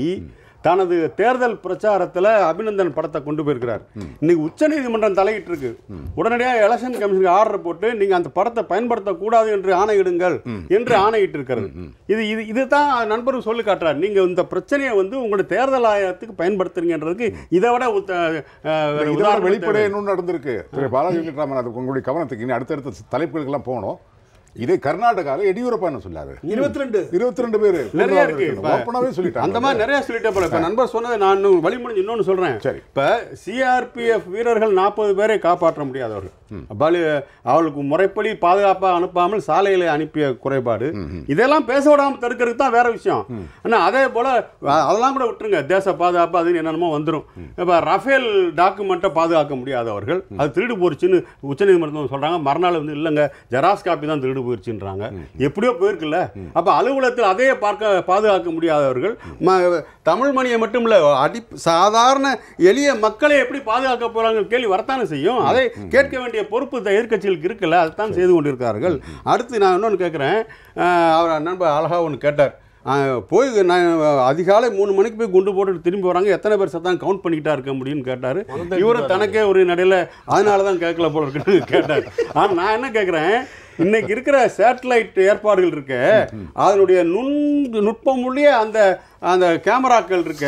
தனது தேர்தல் பிரச்சாரத்தில் அபிநந்தன் படத்தை கொண்டு போயிருக்கிறார். இன்னைக்கு உச்சநீதிமன்றம் தலையிட்டு இருக்கு. உடனடியாக எலெக்ஷன் கமிஷனுக்கு ஆர்டர் போட்டு நீங்க அந்த படத்தை பயன்படுத்தக்கூடாது என்று ஆணையிடுங்கள் என்று ஆணையிட்டு இருக்கிறது. இதுதான் நண்பரும் சொல்லி காட்டுறாரு. நீங்க இந்த பிரச்சனையை உங்களுடைய தேர்தல் ஆணையத்துக்கு பயன்படுத்துறீங்கன்றதுக்கு இதை விட வெளிப்படை இன்னும் நடந்திருக்கு. திரு பாலாஜி வெங்கட்ராமன், அது உங்களுடைய கவனத்துக்கு இனி அடுத்தடுத்த தலைப்புகளுக்கெல்லாம் போகணும். இதே கர்நாடகாவில் எடியூரப்பா என்ன சொல்லாரு, 22 பேர் நிறைய இருக்கு. அந்த மாதிரி நிறைய சொல்லிட்டே போல. இப்ப நண்பர் சொன்னதை நான் வழிமுறை இன்னொன்னு சொல்றேன். இப்ப சிஆர்பிஎஃப் வீரர்கள் 40 பேரை காப்பாற்ற முடியாதவர்கள், அவளுக்கு முறைப்படி பாதுகாப்பாக அனுப்பாமல் சாலையில அனுப்பிய குறைபாடு, இதெல்லாம் பேச விடாமல் தடுக்கிறதுக்கு தான் வேற விஷயம். ஆனா அதே போல அதெல்லாம் கூட விட்டுருங்க, தேச பாதுகாப்பு அது என்னென்னமோ வந்துடும். இப்ப ரஃபேல் டாக்குமெண்ட்டை பாதுகாக்க முடியாதவர்கள், அது திருடு போச்சுன்னு உச்சநீதிமன்றம் சொல்றாங்க. மறுநாள் இல்லைங்க ஜெராக்ஸ் காப்பி தான் திருடு போயிருச்சுன்றாங்க. எப்படியோ போயிருக்குல்ல. அப்ப அலுவலகத்தில் அதையே பாதுகாக்க முடியாதவர்கள், தமிழ் மணியை மட்டும் இல்ல சாதாரண எளிய மக்களை எப்படி பாதுகாக்க போறாங்க கேள்வி வரத்தானே செய்யும். அதை கேட்க வேண்டிய பொறுப்பு எதிர்க்கட்சிகளுக்கு இருக்குல்ல, அதைத்தான் செய்து கொண்டிருக்கிறார்கள். அடுத்து நான் இன்னொன்று கேட்குறேன். அவர் நண்பர் அழகா ஒன்று கேட்டார். போய் நான் அதிகாலை 3 மணிக்கு போய் குண்டு போட்டு திரும்பி வராங்க, எத்தனை பேர் சத்தான் கவுண்ட் பண்ணிக்கிட்டா இருக்க முடியும்னு கேட்டார். இவரும் தனக்கே ஒரு நடையில் அதனால தான் கேட்கல போல இருக்குன்னு கேட்டார். ஆனால் நான் என்ன கேட்குறேன், இன்னைக்கு இருக்கிற சேட்டலைட் ஏற்பாடுகள் இருக்க, அதனுடைய நுட்பமுள்ள அந்த கேமராக்கள் இருக்க,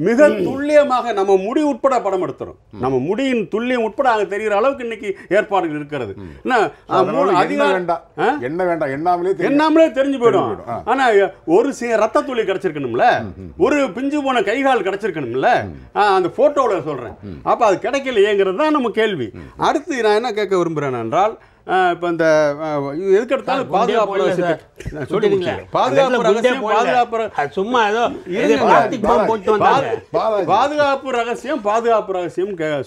மிக துல்லியமாக நம்ம முடி உட்பட படம் எடுத்துரும். நம்ம முடியின் துல்லியம் உட்பட அங்கே தெரிகிற அளவுக்கு இன்னைக்கு ஏற்பாடுகள் இருக்கிறது. எண்ணாமலே தெரிஞ்சு போயிடும். ஆனா ஒரு ரத்த துளி கிடைச்சிருக்கணும்ல, ஒரு பிஞ்சு போன கைகால் கிடைச்சிருக்கணும்ல, அந்த போட்டோல சொல்றேன். அப்ப அது கிடைக்கலையேங்கிறது தான் நம்ம கேள்வி. அடுத்து நான் என்ன கேட்க விரும்புறேன் என்றால், இப்போ இந்த எதுக்கு எடுத்தாலும் பாதுகாப்பு ரகசியம்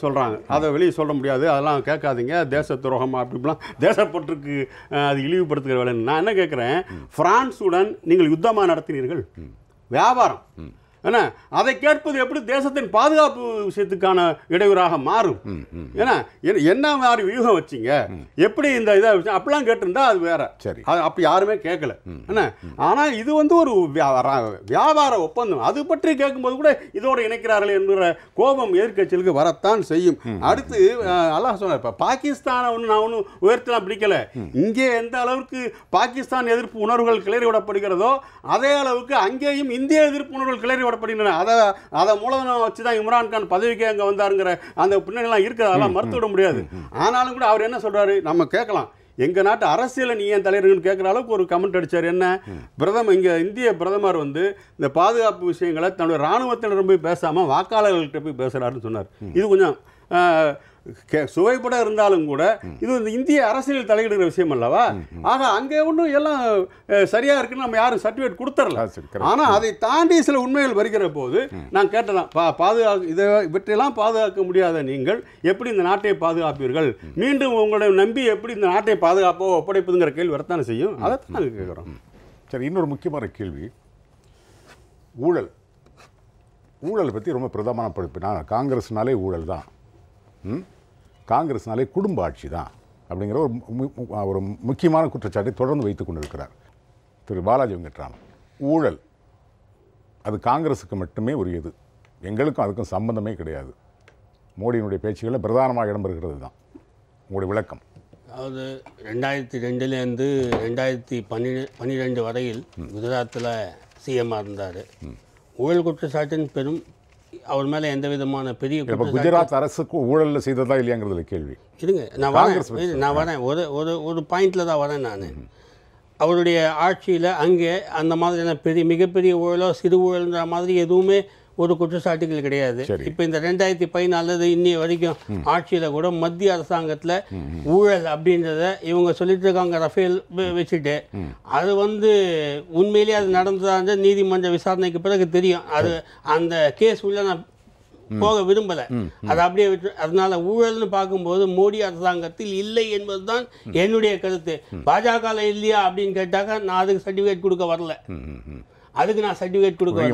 சொல்றாங்க. அதை வெளியே சொல்ல முடியாது, அதெல்லாம் கேட்காதீங்க, தேச துரோகம் அப்படிலாம் தேசப்பற்றுக்கு அது இழிவுபடுத்துகிற வேலை. நான் என்ன கேட்குறேன், பிரான்ஸுடன் நீங்கள் யுத்தமாக நடத்தினீர்கள், வியாபாரம் ஏன்னா அதை கேட்பது எப்படி தேசத்தின் பாதுகாப்பு விஷயத்துக்கான இடையூறாக மாறும். ஏன்னா என்ன மாதிரி வியூகம் வச்சிங்க, எப்படி இந்த இதை அப்படிலாம் கேட்டிருந்தா அது வேற. சரி, அது அப்போ யாருமே கேட்கல. என்ன ஆனால் இது ஒரு வியாபார ஒப்பந்தம், அது பற்றி கேட்கும்போது கூட இதோடு இணைக்கிறார்கள் என்கிற கோபம் எதிர்க்கட்சிகளுக்கு வரத்தான் செய்யும். அடுத்து அல்லாஹ் சொன்னார், இப்போ பாகிஸ்தானை நான் ஒன்றும் உயர்த்தலாம் பிடிக்கல, இங்கே எந்த அளவுக்கு பாகிஸ்தான் எதிர்ப்பு உணர்வுகள் கிளறி விடப்படுகிறதோ அதே அளவுக்கு அங்கேயும் இந்திய எதிர்ப்பு உணர்வுகள் கிளறி விடப்படுகின்றன. அதை மூலதனம் வச்சு தான் இம்ரான்கான் பதவிக்கு அங்கே வந்தாருங்கிற அந்த பின்னணிலாம் இருக்குது, அதெல்லாம் மறுத்து விட முடியாது. ஆனாலும் கூட அவர் என்ன சொல்றாரு, நம்ம கேட்கலாம், எங்க நாட்டு அரசியலை நீ ஏன் தலைவர்கள் கேட்குற அளவுக்கு ஒரு கமெண்ட் அடிச்சார். என்ன பிரதமர், இங்கே இந்திய பிரதமர் இந்த பாதுகாப்பு விஷயங்களை தன்னுடைய இராணுவத்தினர் போய் பேசாமல் வாக்காளர்கள்ட்ட போய் பேசுகிறாருன்னு சொன்னார். இது கொஞ்சம் சுவைப்பட இருந்தாலும் கூட இது இந்த இந்திய அரசியல் தலையிடுகிற விஷயம் அல்லவா? ஆக அங்கே ஒன்றும் எல்லாம் சரியா இருக்குன்னு நம்ம யாரும் சர்டிஃபிகேட் கொடுத்துடல. ஆனால் அதை தாண்டி சில உண்மைகள் வருகிற போது நான் கேட்டதான், இவற்றையெல்லாம் பாதுகாக்க முடியாத நீங்கள் எப்படி இந்த நாட்டை பாதுகாப்பீர்கள்? மீண்டும் உங்களை நம்பி எப்படி இந்த நாட்டை பாதுகாப்போ ஒப்படைப்புங்கிற கேள்வி வரத்தானே செய்யும். அதைத்தான் நாங்கள் கேட்குறோம். சரி, இன்னொரு முக்கியமான கேள்வி, ஊழலை பற்றி ரொம்ப பிரதமான படிப்பு. நான் காங்கிரஸ்னாலே ஊழல் தான், காங்கிரஸ்னாலே குடும்ப ஆட்சி தான் அப்படிங்கிற ஒரு முக்கியமான குற்றச்சாட்டை தொடர்ந்து வைத்துக் கொண்டிருக்கிறார் திரு பாலாஜி வெங்கட்ராமன். ஊழல் அது காங்கிரஸுக்கு மட்டுமே உரியது, எங்களுக்கும் அதுக்கும் சம்பந்தமே கிடையாது. மோடியினுடைய பேச்சுகளில் பிரதானமாக இடம்பெறுகிறது தான். உங்களுடைய விளக்கம்? அதாவது 2002லேருந்து 2012 வரையில் குஜராத்தில் சிஎம்மாக இருந்தார். ஊழல் குற்றச்சாட்டின் பெரும் அவர் மேலே எந்த விதமான பெரிய குஜராத் அரசுக்கு ஊழலில் செய்ததா இல்லையாங்கிறதுல கேள்வி இருங்க. நான் வரேன் ஒரு பாயிண்டில் தான் வரேன். நான் அவருடைய ஆட்சியில் அங்கே அந்த மாதிரியான மிகப்பெரிய ஊழலோ சிறு ஊழல்ன்ற மாதிரி எதுவுமே ஒரு குற்றச்சாட்டுகள் கிடையாது. இப்போ இந்த 2014 இன்னி வரைக்கும் ஆட்சியில் கூட மத்திய அரசாங்கத்தில் ஊழல் அப்படின்றத இவங்க சொல்லிட்டு இருக்காங்க ரஃபேல் வச்சுட்டு. அது உண்மையிலேயே அது நடந்ததா நீதிமன்ற விசாரணைக்கு பிறகு தெரியும். அது அந்த கேஸ் உள்ள நான் போக விரும்பலை, அதை அப்படியே விட்டு. அதனால ஊழல்னு பார்க்கும்போது மோடி அரசாங்கத்தில் இல்லை என்பதுதான் என்னுடைய கருத்து. பாஜக இல்லையா அப்படின்னு கேட்டாக்க நான் அதுக்கு சர்டிஃபிகேட் கொடுக்க வரல, அதுக்கு நான் சர்டிஃபிகேட் கொடுக்க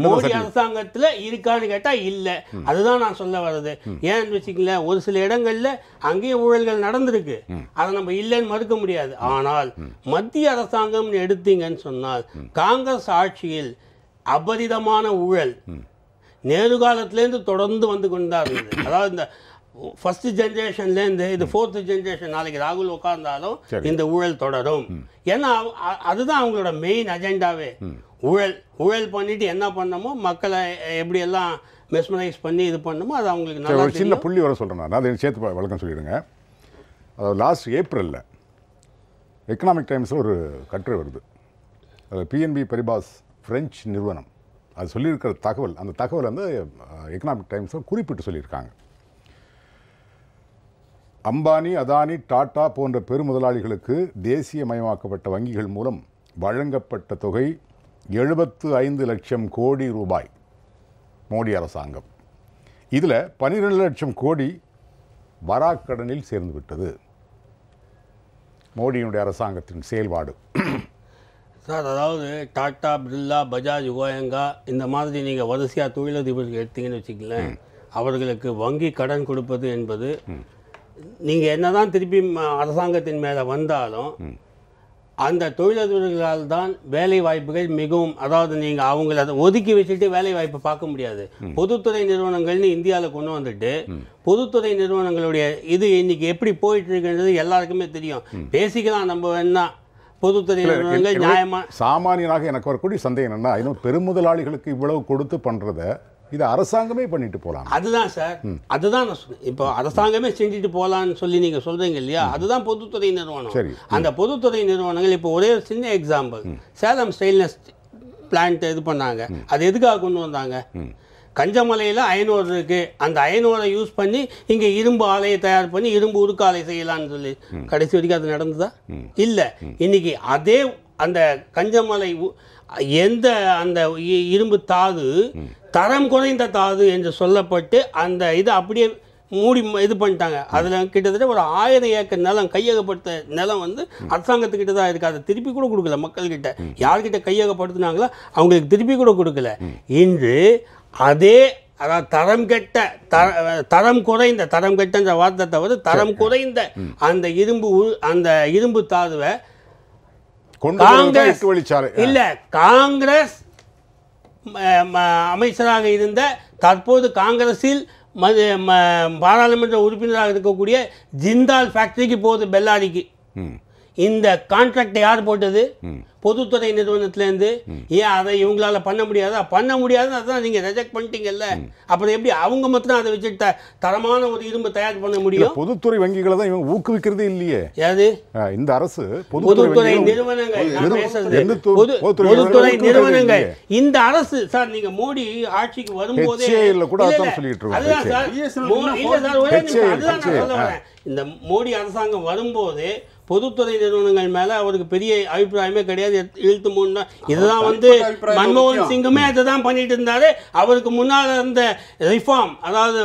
மோடி அரசாங்கத்தில் இருக்கான்னு கேட்டால் இல்லை. அதுதான் நான் சொல்ல வர்றது. ஏன்னு வச்சுக்கல, ஒரு சில இடங்கள்ல அங்கேயும் ஊழல்கள் நடந்திருக்கு, அதை நம்ம இல்லைன்னு மறுக்க முடியாது. ஆனால் மத்திய அரசாங்கம்னு எடுத்தீங்கன்னு சொன்னால் காங்கிரஸ் ஆட்சியில் அபரிதமான ஊழல் நேரு காலத்திலேருந்து தொடர்ந்து வந்து கொண்டா இருந்தது. அதாவது இந்த ஃபர்ஸ்ட் ஜென்ரேஷன்லேருந்து இது 4th ஜென்ரேஷன், நாளைக்கு ராகுல் உட்கார்ந்தாலும் இந்த ஊழல் தொடரும். ஏன்னா அதுதான் அவங்களோட மெயின் அஜெண்டாவே. ஊழல் பண்ணிட்டு என்ன பண்ணமோ, மக்களை எப்படியெல்லாம் மெஸ்மரைஸ் பண்ணி இது பண்ணமோ அது அவங்களுக்கு நல்லா. ஒரு சின்ன புள்ளி வர சொல்கிறேன் நான், அதை சேர்த்து வழக்கம் சொல்லிடுங்க. அதாவது லாஸ்ட் ஏப்ரலில் எக்கனாமிக் டைம்ஸில் ஒரு கட்டுரை வருது. அது பிஎன்பி பரிபாஸ் பிரெஞ்சு நிறுவனம் அது சொல்லியிருக்கிற தகவல், அந்த தகவல் எக்கனாமிக் டைம்ஸில் குறிப்பிட்டு சொல்லியிருக்காங்க. அம்பானி, அதானி, டாடா போன்ற பெருமுதலாளிகளுக்கு தேசியமயமாக்கப்பட்ட வங்கிகள் மூலம் வழங்கப்பட்ட தொகை 75 லட்சம் கோடி ரூபாய். மோடி அரசாங்கம் இதில் 12 லட்சம் கோடி வராக்கடனில் சேர்ந்து விட்டது. மோடியினுடைய அரசாங்கத்தின் செயல்பாடு சார், அதாவது டாடா, பிர்லா, பஜாஜ், கோயங்கா இந்த மாதிரி நீங்கள் வரிசையாக தொழிலதிபர்கள் எடுத்தீங்கன்னு வச்சுக்கலேன், அவர்களுக்கு வங்கி கடன் கொடுப்பது என்பது நீங்கள் என்னதான் திருப்பி அரசாங்கத்தின் மேலே வந்தாலும் அந்த தொழிலதிபர்களால் தான் வேலை வாய்ப்புகள் மிகவும், அதாவது நீங்கள் அவங்கள அதை ஒதுக்கி வச்சுட்டு வேலை வாய்ப்பை பார்க்க முடியாது. பொதுத்துறை நிறுவனங்கள்னு இந்தியாவில் கொண்டு வந்துட்டு பொதுத்துறை நிறுவனங்களுடைய இது இன்னைக்கு எப்படி போயிட்டு இருக்குன்றது எல்லாருக்குமே தெரியும். பேசிக்கலாம் நம்ம வேணா. பொதுத்துறை நிறுவனங்கள் நியாயமா, சாமானியனாக எனக்கு வரக்கூடிய சந்தேகம் என்னன்னா, இன்னும் பெருமுதலாளிகளுக்கு இவ்வளவு கொடுத்து பண்றத இது அரசாங்கமே பண்ணிட்டு போகலாம். அதுதான் சார், அதுதான் நான் சொன்னேன். இப்போ அரசாங்கமே செஞ்சுட்டு போகலான்னு சொல்லி நீங்க சொல்றீங்க இல்லையா, அதுதான் பொதுத்துறை நிறுவனம். அந்த பொதுத்துறை நிறுவனங்கள் இப்போ ஒரே ஒரு சின்ன எக்ஸாம்பிள், சேலம் ஸ்டெயின்லெஸ் பிளான்ட் இது பண்ணாங்க. அது எதுக்காக கொண்டு வந்தாங்க? கஞ்சமலையில் அயனோர் இருக்கு, அந்த அயனோரை யூஸ் பண்ணி இங்கே இரும்பு ஆலையை தயார் பண்ணி இரும்பு உருக்காலை செய்யலான்னு சொல்லி கடைசி வரைக்கும் அது நடந்ததா? இல்லை. இன்னைக்கு அதே அந்த கஞ்சமலை எந்த அந்த இரும்பு தாது தரம் குறைந்த தாது என்று சொல்லப்பட்டு அந்த இது அப்படியே மூடி இது பண்ணிட்டாங்க. அதில் கிட்டத்தட்ட ஒரு 1000 ஏக்கர் நிலம், கையகப்படுத்த நிலம் அரசாங்கத்துக்கிட்ட தான் இருக்குது. அதை திருப்பி கூட கொடுக்கல மக்கள்கிட்ட. யார்கிட்ட கையகப்படுத்தினாங்களோ அவங்களுக்கு திருப்பி கூட கொடுக்கல. இன்று அதே, அதாவது தரம் குறைந்த, தரம் கெட்டன்ற வார்த்தை தவிர தரம் குறைந்த அந்த இரும்பு தாதுவை காங்கிரஸ் இல்ல, காங்கிரஸ் அமைச்சராக இருந்த, தற்போது காங்கிரஸில் பாராளுமன்ற உறுப்பினராக இருக்கக்கூடிய ஜிந்தால் ஃபேக்டரிக்கு போகுது, பெல்லாரிக்கு. இந்த கான்ட்ராக்டை யார் போட்டது? பொதுத்துறை நிறுவனத்திலேருந்து. ஏன் அதை இவங்களால பண்ண முடியாதா? பண்ண முடியாதுன்னு அதான் நீங்கள் ரிஜெக்ட் பண்ணிட்டீங்கல்ல. அப்புறம் எப்படி அவங்க மட்டும் அதை வச்சுட்டு தரமான ஒரு இரும்பு தயார் பண்ண முடியும்? பொதுத்துறை வங்கிகளை தான் இவங்க ஊக்குவிக்கிறதே இல்லையே. யாரு? இந்த அரசு பொதுத்துறை நிறுவனங்கள். பொதுத்துறை நிறுவனங்கள் இந்த அரசு சார், நீங்க மோடி ஆட்சிக்கு வரும்போதே அதுதான் சார், அதுதான் நான் சொல்ல வரேன். இந்த மோடி அரசாங்கம் வரும்போது பொதுத்துறை நிறுவனங்கள் மேல அவருக்கு பெரிய அபிப்பிராயமே கிடையாது. இழுத்து மூணு இதுதான் வந்து மன்மோகன் சிங்குமே இதுதான் பண்ணிட்டு இருந்தாரு. அவருக்கு முன்னால் இருந்த ரிஃபார்ம், அதாவது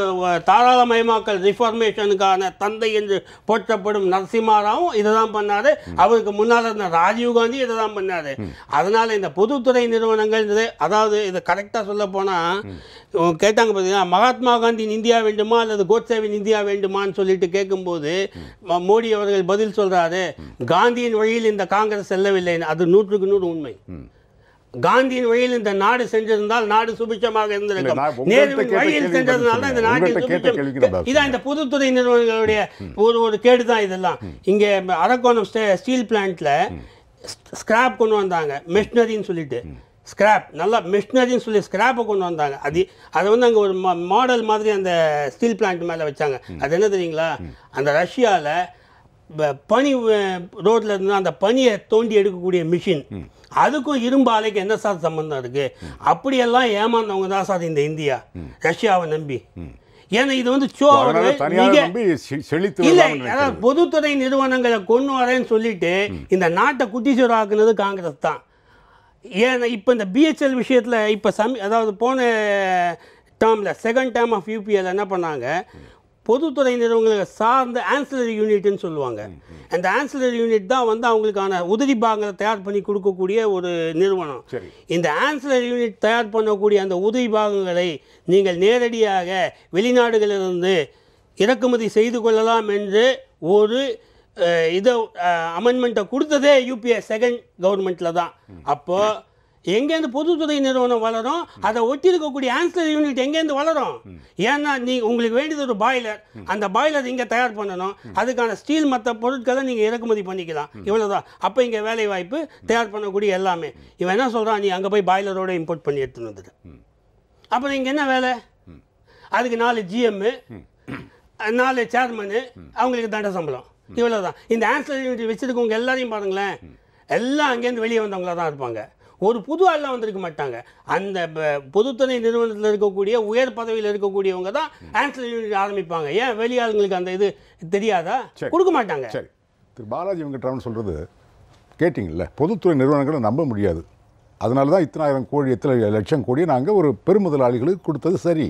தாராளமயமாக்கல் ரிஃபார்மேஷனுக்கான தந்தை என்று போற்றப்படும் நரசிம்மாராவும் இதை தான் பண்ணாரு. அவருக்கு முன்னால் இருந்த ராஜீவ்காந்தி இதை தான் பண்ணாரு. அதனால இந்த பொதுத்துறை நிறுவனங்கள், அதாவது இதை கரெக்டாக சொல்ல போனா கேட்டாங்க பார்த்தீங்கன்னா, மகாத்மா காந்தியின் இந்தியா வேண்டுமா அல்லது கோட்சேவின் இந்தியா வேண்டுமான்னு சொல்லிட்டு கேட்கும்போது மோடி அவர்கள் பதில் சொல்றாரு, காந்தியின் வழியில் இந்த காங்கிரஸ் செல்லவில்லை. அது 100க்கு 100 உண்மை. காந்தியின் வழியில் இந்த நாடு சென்றிருந்தால் நாடு சுபிட்சமாக இருந்திருக்கும். நேருவின் வழியில் சென்றதுனால தான் இந்த நாட்டில் சுபிட்சம். இதான் இந்த பொதுத்துறை நிறுவனங்களுடைய ஒரு கேடு தான் இதெல்லாம். இங்கே அரக்கோணம் ஸ்டீல் பிளான்ட்ல ஸ்கிராப் கொண்டு வந்தாங்க, மெஷினரின்னு சொல்லிட்டு. ஸ்கிராப் நல்லா மெஷினரின்னு சொல்லி ஸ்கிராப்பை கொண்டு வந்தாங்க. அதை வந்து அங்கே ஒரு மாடல் மாதிரி அந்த ஸ்டீல் பிளான்ட் மேலே வச்சாங்க. அது என்ன தெரியுங்களா? அந்த ரஷ்யாவில் பனி ரோட்டில் இருந்து அந்த பனியை தோண்டி எடுக்கக்கூடிய மிஷின், அதுக்கும் இரும்பு ஆலைக்கு என்ன சார் சம்பந்தம் இருக்கு? அப்படியெல்லாம் ஏமாந்தவங்க தான் சார் இந்த இந்தியா, ரஷ்யாவை நம்பி. ஏன்னா இது வந்து பொதுத்துறை நிறுவனங்களை கொண்டு வரேன்னு சொல்லிட்டு இந்த நாட்டை குட்டிச்சோராக்குனது காங்கிரஸ் தான். ஏன்னா இப்போ இந்த பிஹெச்எல் விஷயத்தில் இப்போ அதாவது போன டேர்மில் செகண்ட் டேர்ம் ஆஃப் யூபிஎல் என்ன பண்ணாங்க, பொதுத்துறை நிறுவனங்களை சார்ந்த ஆன்சிலரி யூனிட்னு சொல்லுவாங்க. அந்த ஆன்சிலரி யூனிட் தான் வந்து அவங்களுக்கான உதிரி பாகங்களை தயார் பண்ணி கொடுக்கக்கூடிய ஒரு நிறுவனம். இந்த ஆன்சிலரி யூனிட் தயார் பண்ணக்கூடிய அந்த உதிரி பாகங்களை நீங்கள் நேரடியாக வெளிநாடுகளிலிருந்து இறக்குமதி செய்து கொள்ளலாம் என்று ஒரு இதை அமெண்ட்மெண்ட்டை கொடுத்ததே யூபிஏ செகண்ட் கவர்மெண்ட்டில் தான். அப்போது எங்கேருந்து பொதுத்துறை நிறுவனம் வளரும்? அதை ஒட்டி இருக்கக்கூடிய ஆன்சிலரி யூனிட் எங்கேருந்து வளரும்? ஏன்னா உங்களுக்கு வேண்டியது ஒரு பாய்லர், அந்த பாய்லர் இங்கே தயார் பண்ணணும், அதுக்கான ஸ்டீல் மற்ற பொருட்களை நீங்கள் இறக்குமதி பண்ணிக்கலாம், இவ்வளோதான். அப்போ இங்கே வேலை வாய்ப்பு, தயார் பண்ணக்கூடிய எல்லாமே. இவன் என்ன சொல்கிறான், நீ அங்கே போய் பாய்லரோட இம்போர்ட் பண்ணி எடுத்துன்னு வந்துடு. அப்புறம் இங்கே என்ன வேலை? அதுக்கு 4 ஜிஎம்மு, 4 சேர்மனு, அவங்களுக்கு தண்ட சம்பளம், இவ்வளோதான். இந்த ஆன்சிலரி யூனிட் வச்சுருக்கவங்க எல்லாரையும் பாருங்களேன், எல்லாம் அங்கேருந்து வெளியே வந்தவங்களா தான் இருப்பாங்க. ஒரு புது ஆள்லாம் வந்திருக்க மாட்டாங்க. அந்த பொதுத்துறை நிறுவனத்தில் இருக்கக்கூடிய உயர் பதவியில் இருக்கக்கூடியவங்க தான் ஆன்சிலரி யூனிட் ஆரம்பிப்பாங்க. ஏன் வெளியாளுங்களுக்கு அந்த இது தெரியாதா? கொடுக்க மாட்டாங்க. சரி, திரு பாலாஜி வெங்கட்ராமன் சொல்கிறது கேட்டிங்கல்ல, பொதுத்துறை நிறுவனங்களை நம்ப முடியாது, அதனால தான் இத்தனை லட்சம் கோடியை நாங்கள் ஒரு பெருமுதலாளிகளுக்கு கொடுத்தது. சரி,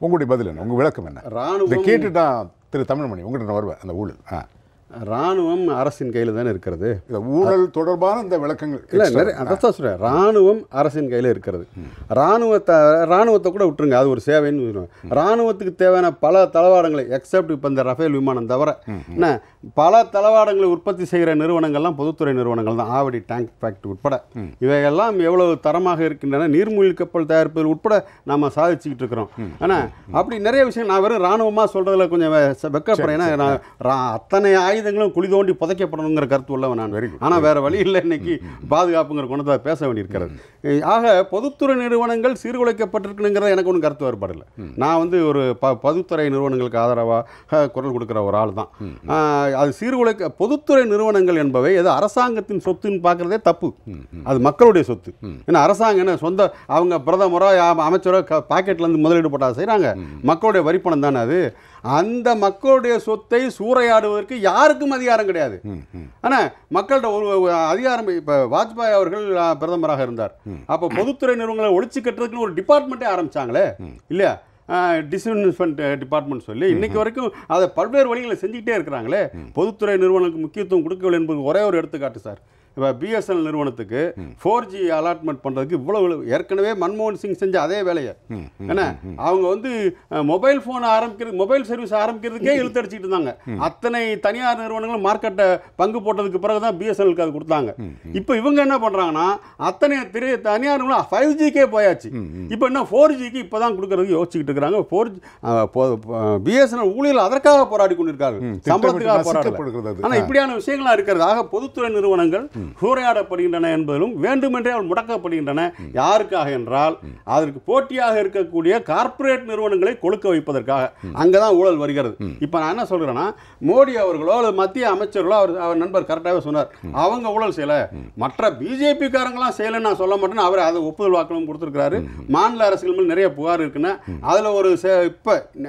உங்களுடைய பதில் என்ன, உங்கள் விளக்கம் என்ன? ராணுவம் கேட்டு தான் திரு தமிழ்மணி உங்கள்கிட்ட நான் வருவேன். அந்த ஊழல் ராணுவம் அரசின் கையில் தானே இருக்கிறது. இந்த ஊழல் தொடர்பான இந்த விளக்கங்கள் இல்லை, நிறைய அதான் சொல்கிறேன். ராணுவம் அரசின் கையில் இருக்கிறது. ராணுவத்தை கூட விட்டுருங்க, அது ஒரு சேவைன்னு சொல்லுவேன். ராணுவத்துக்கு தேவையான பல தளவாடங்களை எக்ஸப்ட் இப்போ இந்த ரஃபேல் விமானம் தவிர என்ன பல தளவாடங்களை உற்பத்தி செய்கிற நிறுவனங்கள்லாம் பொதுத்துறை நிறுவனங்கள் தான். ஆவடி டேங்க் ஃபேக்ட்ரி உட்பட இவையெல்லாம் எவ்வளவு தரமாக இருக்கின்றன. நீர்மூழ்கி கப்பல் தயாரிப்பதில் உட்பட நாம் சாதிச்சுக்கிட்டு இருக்கிறோம். ஆனால் அப்படி நிறைய விஷயம் நான் வெறும் ராணுவமாக சொல்கிறதுல கொஞ்சம் வெக்கப்படுறேன். ஏன்னா அத்தனை ஆயுதங்களும் குழி தோண்டி புதைக்கப்படணுங்கிற கருத்து உள்ளவன் நான். ஆனால் வேறு வழி இல்லை, இன்னைக்கு பாதுகாப்புங்கிற கொண்டு பேச வேண்டியிருக்கிறது. ஆக பொதுத்துறை நிறுவனங்கள் சீர்குலைக்கப்பட்டிருக்குங்கிறத எனக்கு ஒன்றும் கருத்து வேறுபாடில்லை. நான் வந்து ஒரு பொதுத்துறை நிறுவனங்களுக்கு ஆதரவாக குரல் கொடுக்குற ஒரு ஆள் தான். அது சீர்குலைக்க பொதுத்துறை நிறுவனங்கள் என்பவை எது அரசாங்கத்தின் சொத்துன்னு பார்க்குறதே தப்பு. அது மக்களுடைய சொத்து. ஏன்னா அரசாங்கம் என்ன சொந்த அவங்க பிரதமரோ அமைச்சரோ பாக்கெட்லேருந்து முதலீடு போட்டால் செய்கிறாங்க, மக்களுடைய வரிப்பணம் தானே அது. அந்த மக்களுடைய சொத்தை சூறையாடுவதற்கு யாருக்கும் அதிகாரம் கிடையாது. ஆனால் மக்கள்கிட்ட ஒரு அதிகாரம். இப்போ வாஜ்பாய் அவர்கள் பிரதமராக இருந்தார், அப்போ பொதுத்துறை நிறுவனங்களை ஒழிச்சு கட்டுறதுக்குன்னு ஒரு டிபார்ட்மெண்ட்டே ஆரம்பிச்சாங்களே இல்லையா, டிஸ்இன்வெஸ்ட்மெண்ட் டிபார்ட்மெண்ட் சொல்லி இன்னைக்கு வரைக்கும் அதை பல்வேறு வழிகளை செஞ்சுக்கிட்டே இருக்கிறாங்களே. பொதுத்துறை நிறுவனங்களுக்கு முக்கியத்துவம் கொடுக்கவில்லை என்பது ஒரே ஒரு எடுத்துக்காட்டு சார். இப்போ பிஎஸ்என்எல் நிறுவனத்துக்கு 4G அலாட்மெண்ட் பண்ணுறதுக்கு இவ்வளவு ஏற்கனவே மன்மோகன் சிங் செஞ்ச அதே வேலையை ஏன்னா அவங்க வந்து மொபைல் ஃபோன் மொபைல் சர்வீஸ் ஆரம்பிக்கிறதுக்கே இழுத்தடிச்சிட்டு இருந்தாங்க. அத்தனை தனியார் நிறுவனங்களும் மார்க்கெட்டை பங்கு போட்டதுக்கு பிறகு தான் பிஎஸ்என்எலுக்கு அது கொடுத்தாங்க. இப்போ இவங்க என்ன பண்ணுறாங்கன்னா அத்தனை தனியார் நிறுவனம் 5Gக்கே போயாச்சு. இப்போ என்ன 4Gக்கு இப்போ தான் கொடுக்கறதுக்கு யோசிச்சுக்கிட்டு இருக்கிறாங்க. பிஎஸ்என்எல் ஊழியர்கள் அதற்காக போராடி கொண்டிருக்காங்க, சம்பளத்துக்காக போராடுறது. ஆனால் இப்படியான விஷயங்களா இருக்கிறது. ஆக பொதுத்துறை நிறுவனங்கள் சூறையாடப்படுகின்றன என்பதிலும் வேண்டுமென்றே அவள் முடக்கப்படுகின்றன. யாருக்காக என்றால் அதற்கு போட்டியாக இருக்கக்கூடிய கார்ப்பரேட் நிறுவனங்களை கொழுக்க வைப்பதற்காக. அங்கதான் ஊழல் வருகிறது. இப்ப நான் என்ன சொல்றேன்னா, மோடி அவர்களோ அல்லது மத்திய அமைச்சர்களோ அவர் நண்பர் கரெக்டாக சொன்னார், அவங்க ஊழல் செய்யல, மற்ற பிஜேபி காரங்களாம் செய்யலன்னு நான் சொல்ல மாட்டேன்னு அவர் அதை ஒப்புதல் வாக்களும் கொடுத்திருக்கிறாரு. மாநில அரசுகள் மேல் நிறைய புகார் இருக்குன்னா அதுல ஒரு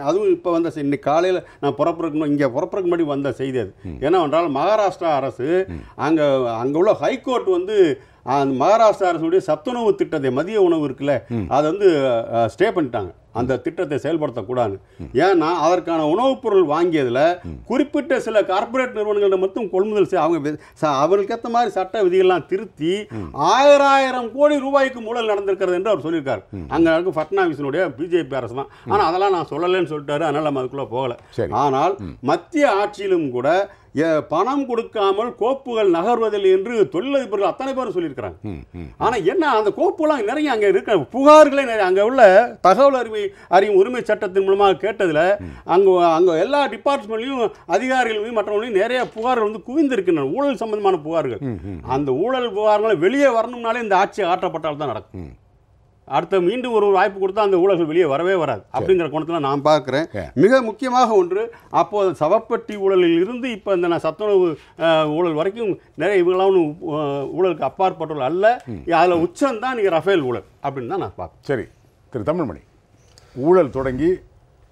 அதுவும் இப்ப வந்த இன்னைக்கு காலையில் நான் இங்கே புறப்புறக்கு முன்னாடி வந்த செய்தி அது என்னவென்றால், மகாராஷ்டிரா அரசு அங்கே உள்ள ஹைகோர்ட் வந்து அந்த மகாராஷ்டிரா அரசுடைய சத்துணவு திட்டத்தை, மதிய உணவு இருக்குல்ல, அதை வந்து ஸ்டே பண்ணிட்டாங்க. அந்த திட்டத்தை செயல்படுத்தக்கூடாது. ஏன்னா அதற்கான உணவுப் பொருள் வாங்கியதில் குறிப்பிட்ட சில கார்ப்பரேட் நிறுவனங்களை மட்டும் கொள்முதல் செய்ய அவங்களுக்கு ஏற்ற மாதிரி சட்ட விதிகள்லாம் திருத்தி 1000 கோடி ரூபாய்க்கு ஊழல் நடந்திருக்கிறது என்று அவர் சொல்லியிருக்காரு. அங்கே இருக்க ஃபட்னாவிஸினுடைய பிஜேபி அரசு தான். ஆனால் அதெல்லாம் நான் சொல்லலைன்னு சொல்லிட்டாரு, அதனால் நம்ம அதுக்குள்ளே போகலை. ஆனால் மத்திய ஆட்சியிலும் கூட பணம் கொடுக்காமல் கோப்புகள் நகர்வதில்லை என்று தொழிலதிபர்கள் அத்தனை பேரும் சொல்லியிருக்கிறாங்க. ஆனா என்ன அந்த கோப்புலாம் நிறைய அங்க இருக்க புகார்களே நிறைய அங்க உள்ள தகவல் அறியும் உரிமை சட்டத்தின் மூலமாக கேட்டதுல அங்க எல்லா டிபார்ட்மெண்ட்லயும் அதிகாரிகளையும் மற்றவங்களையும் நிறைய புகார்கள் வந்து குவிந்திருக்கின்றன, ஊழல் சம்பந்தமான புகார்கள். அந்த ஊழல் புகார்களை வெளியே வரணும்னாலே இந்த ஆட்சி ஆற்றப்பட்டால் தான் நடக்கும். அடுத்த மீண்டும் ஒரு வாய்ப்பு கொடுத்தா அந்த ஊழல்கள் வெளியே வரவே வராது அப்படிங்கிற கோணத்தில் நான் பார்க்குறேன். மிக முக்கியமாக ஒன்று, அப்போது சவப்பட்டி ஊழலில் இருந்து இப்போ இந்த சத்துணவு ஊழல் வரைக்கும் நிறைய இவங்களாம் ஊழலுக்கு அப்பாற்பட்டுள்ள அல்ல, அதில் உச்சம்தான் நீங்கள் ரஃபேல் ஊழல் அப்படின்னு தான் நான் பார்க்குறேன். சரி திரு தமிழ்மணி, ஊழல் தொடங்கி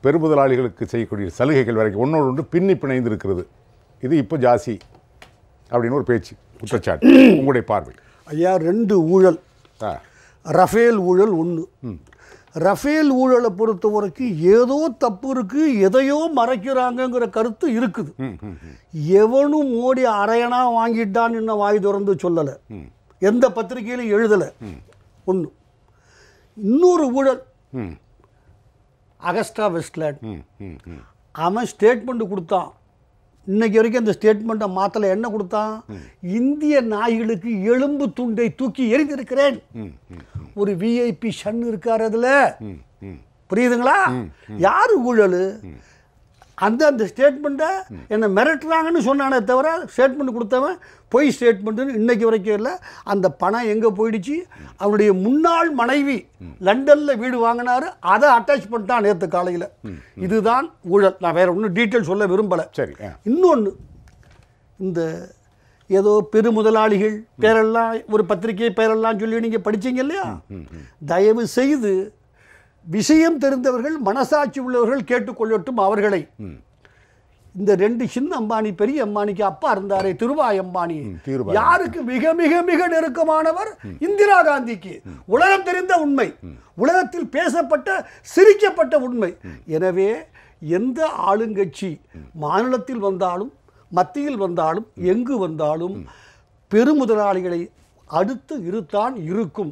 பெருமுதலாளிகளுக்கு செய்யக்கூடிய சலுகைகள் வரைக்கும் ஒன்றோடு ஒன்று பின்னி பிணைந்து இருக்கிறது. இது இப்போ ஜாஸ்தி அப்படின்னு ஒரு பேச்சு, குற்றச்சாட்டு. உங்களுடைய பார்வை? ஐயா, 2 ஊழல். ரஃபேல் ஊழல் 1. ரஃபேல் ஊழலை பொறுத்த வரைக்கும் ஏதோ தப்பு இருக்கு, எதையோ மறைக்கிறாங்கிற கருத்து இருக்குது. எவனும் மோடி அரையனா வாங்கிட்டான்னு இன்னும் வாய் திறந்து சொல்லலை, எந்த பத்திரிகையிலும் எழுதலை. 1. இன்னொரு ஊழல் அகஸ்டா வெஸ்ட்லேண்ட். அவன் ஸ்டேட்மெண்ட் கொடுத்தான், இன்னைக்கு வரைக்கும் அந்த ஸ்டேட்மெண்ட்டை மாத்தல. என்ன கொடுத்தான்? இந்திய நாய்களுக்கு எலும்பு துண்டை தூக்கி எரிந்திருக்கிறேன். ஒரு விஐபி ஷன் இருக்காரு அதுல, புரியுதுங்களா? யாரு ஊழல்? அந்த ஸ்டேட்மெண்ட்டை என்ன மிரட்டுறாங்கன்னு சொன்னானே தவிர ஸ்டேட்மெண்ட் கொடுத்தவன் பொய் ஸ்டேட்மெண்ட்டுன்னு இன்னைக்கு வரைக்கும் இல்லை. அந்த பணம் எங்கே போயிடுச்சு? அவனுடைய முன்னாள் மனைவி லண்டனில் வீடு வாங்கினாரு, அதை அட்டாச் பண்ணிட்டான் நேற்று காலையில். இதுதான் ஊழல். நான் வேற ஒன்றும் டீட்டெயில் சொல்ல விரும்பலை. சரி. இன்னொன்று, இந்த ஏதோ பெருமுதலாளிகள் பேரெல்லாம் ஒரு பத்திரிகை பேரெல்லாம் சொல்லி நீங்கள் படிச்சீங்க இல்லையா? தயவு செய்து விஷயம் தெரிந்தவர்கள், மனசாட்சி உள்ளவர்கள் கேட்டுக்கொள்ளட்டும் அவர்களை. இந்த 2 சின்ன அம்பானி, பெரிய அம்பானிக்கு அப்பா இருந்தாரே திருபாய் அம்பானி, யாருக்கு மிக மிக மிக நெருக்கமானவர்? இந்திரா காந்திக்கு. உலகம் தெரிந்த உண்மை, உலகத்தில் பேசப்பட்ட சிரிக்கப்பட்ட உண்மை. எனவே எந்த ஆளுங்கட்சி மாநிலத்தில் வந்தாலும் மத்தியில் வந்தாலும் எங்கு வந்தாலும் பெருமுதலாளிகளை அடுத்து இருத்தான் இருக்கும்.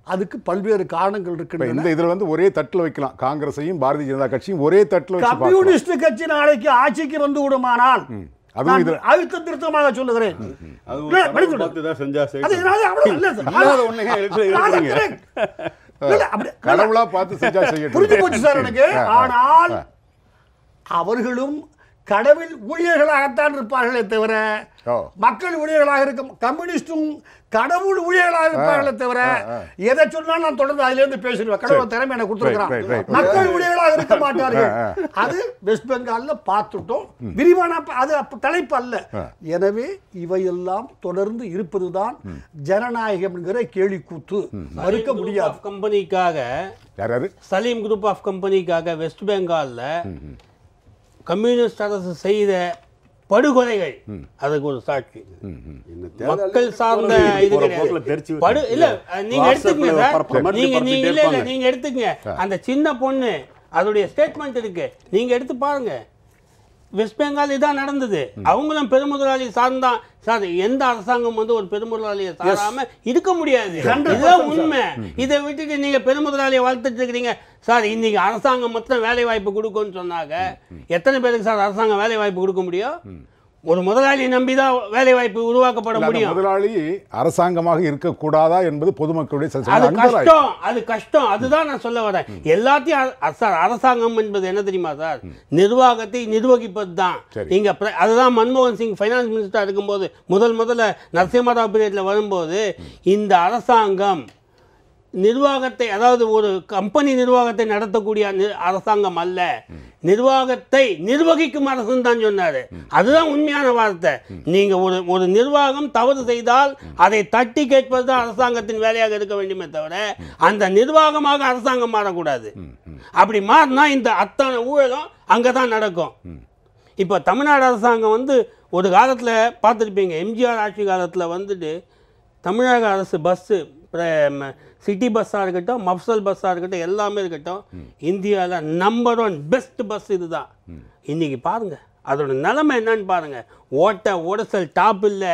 அதுக்கு பல்வேறு காரணங்கள் இருக்கு. இந்த இதுல வந்து ஒரே தட்டுல வைக்கலாம், காங்கிரஸையும் பாரதிய ஜனதா கட்சியும் ஒரே தட்டுல வச்சு. கம்யூனிஸ்ட் கட்சி நாளைக்கு ஆட்சிக்கு வந்து விடுமானால் அழுத்த திருத்தமாக சொல்லுகிறேன், கடவுளா பார்த்து செஞ்சா செய்ய புரிஞ்சு போச்சு சார் எனக்கு. ஆனால் அவர்களும் கடவுள் ஊழியர்களாகத்தான் இருப்பார்களே தவிர மக்கள் ஊழியர்களாக இருக்கும். கம்யூனிஸ்டும் கடவுள் ஊழியர்களாக இருப்பார்களே தவிர எதை சொன்னாலும் நான் தொடர்ந்து அதுல இருந்து பேசிடுவேன். கடவுள் திறமை எனக்கு கொடுத்துருக்கிறான். மக்கள் ஊழியர்களாக இருக்க மாட்டார்கள். அது வெஸ்ட் பெங்கால்ல பார்த்துட்டோம். விரிவான அது தலைப்பு அல்ல. எனவே இவையெல்லாம் தொடர்ந்து இருப்பதுதான் ஜனநாயகம் என்கிற கேலி கூத்து. மறுக்க முடியாது. கம்பெனிக்காக சலீம் குரூப் ஆஃப் கம்பெனிக்காக வெஸ்ட் பெங்கால்ல கம்யூனிஸ்ட் அரசு செய்த படுகொலைகள் அதுக்கு ஒரு சாட்சி. மக்கள் சார்ந்த இது இல்ல, நீங்க எடுத்துக்கங்க சார், நீங்க இல்ல நீங்க எடுத்துக்கங்க. அந்த சின்ன பொண்ணு அதோடைய ஸ்டேட்மெண்ட் இருக்கு, நீங்க எடுத்து பாருங்க. வெஸ்ட் பெங்கால் இதான் நடந்தது. அவங்களும் பெருமுதலாளி சார்ந்தான். சார் எந்த அரசாங்கம் வந்து ஒரு பெருமுதலாளியை சாராம இருக்க முடியாது, இதுதான் உண்மை. இதை விட்டுட்டு நீங்க பெருமுதலாளியை வளர்த்துட்டு இருக்கிறீங்க. சார் இன்னைக்கு அரசாங்கம் மொத்தம் வேலை வாய்ப்பு கொடுக்கும்னு சொன்னாங்க. எத்தனை பேருக்கு சார் அரசாங்கம் வேலை வாய்ப்பு கொடுக்க முடியும்? ஒரு முதலாளி நம்பிதான் வேலை வாய்ப்பு உருவாக்கப்பட முடியும். முதலாளி அரசாங்கமாக இருக்கக்கூடாதா என்பது பொதுமக்களுடைய அது கஷ்டம், அது கஷ்டம். அதுதான் நான் சொல்ல வரேன். எல்லாத்தையும் சார் அரசாங்கம் என்பது என்ன தெரியுமா சார்? நிர்வாகத்தை நிர்வகிப்பது தான். நீங்க அதுதான் மன்மோகன் சிங் ஃபைனான்ஸ் மினிஸ்டர் இருக்கும்போது முதல்ல நரசிம்மராவ் பீரியட்ல வரும்போது இந்த அரசாங்கம் நிர்வாகத்தை, அதாவது ஒரு கம்பெனி நிர்வாகத்தை நடத்தக்கூடிய அரசாங்கம் அல்ல, நிர்வாகத்தை நிர்வகிக்கும் அரசு தான் சொன்னாரு. அதுதான் உண்மையான வார்த்தை. நீங்க ஒரு நிர்வாகம் தவறு செய்தால் அதை தட்டி கேட்பது தான் அரசாங்கத்தின் வேலையாக இருக்க வேண்டுமே தவிர அந்த நிர்வாகமாக அரசாங்கம் மாறக்கூடாது. அப்படி மாறினா இந்த அத்தனை ஊழலும் அங்கதான் நடக்கும். இப்போ தமிழ்நாடு அரசாங்கம் வந்து ஒரு காலத்தில் பார்த்துருப்பீங்க, எம்ஜிஆர் ஆட்சி காலத்தில் வந்துட்டு தமிழக அரசு பஸ்ஸு, சிட்டி பஸ்ஸாக இருக்கட்டும், மஃப்சல் பஸ்ஸாக இருக்கட்டும், எல்லாமே இருக்கட்டும், இந்தியாவில் நம்பர் 1 பெஸ்ட் பஸ் இதுதான். இன்றைக்கி பாருங்கள் அதோட நிலைமை என்னன்னு பாருங்கள். ஓடசல் டாப் இல்லை,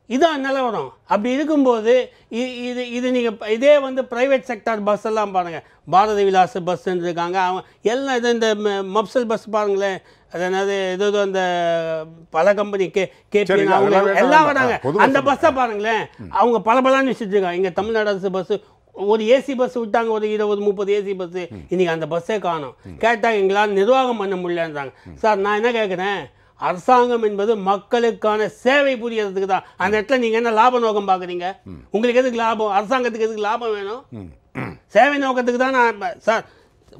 இதான் நிலவரம். அப்படி இருக்கும்போது இது நீங்கள் இதே வந்து ப்ரைவேட் செக்டார் பஸ் எல்லாம் பாருங்கள், பாரதி விலாஸ் பஸ்ன்னு இருக்காங்க, அவங்க எல்லாம் இது இந்த மப்சல் பஸ் பாருங்களேன், அது என்னது ஏதோ அந்த பல கம்பெனி கேபி அவங்க எல்லாம் வராங்க. அந்த பஸ்ஸை பாருங்களேன், அவங்க பலன்னு வச்சுட்டு இருக்காங்க. இங்கே தமிழ்நாடு அரசு பஸ்ஸு ஒரு ஏசி பஸ் விட்டாங்க, ஒரு 20-30 ஏசி பஸ்ஸு, இன்றைக்கி அந்த பஸ்ஸே காணும். கேட்டால் எங்களால் நிர்வாகம் பண்ண முடியலன்றாங்க. சார் நான் என்ன கேட்குறேன், அரசாங்கம் என்பது மக்களுக்கான சேவை புரியறதுக்கு தான். அந்த இடத்துல நீங்கள் என்ன லாப நோக்கம் பார்க்குறீங்க? உங்களுக்கு எதுக்கு லாபம்? அரசாங்கத்துக்கு எதுக்கு லாபம் வேணும்? சேவை நோக்கத்துக்கு தான். நான் சார்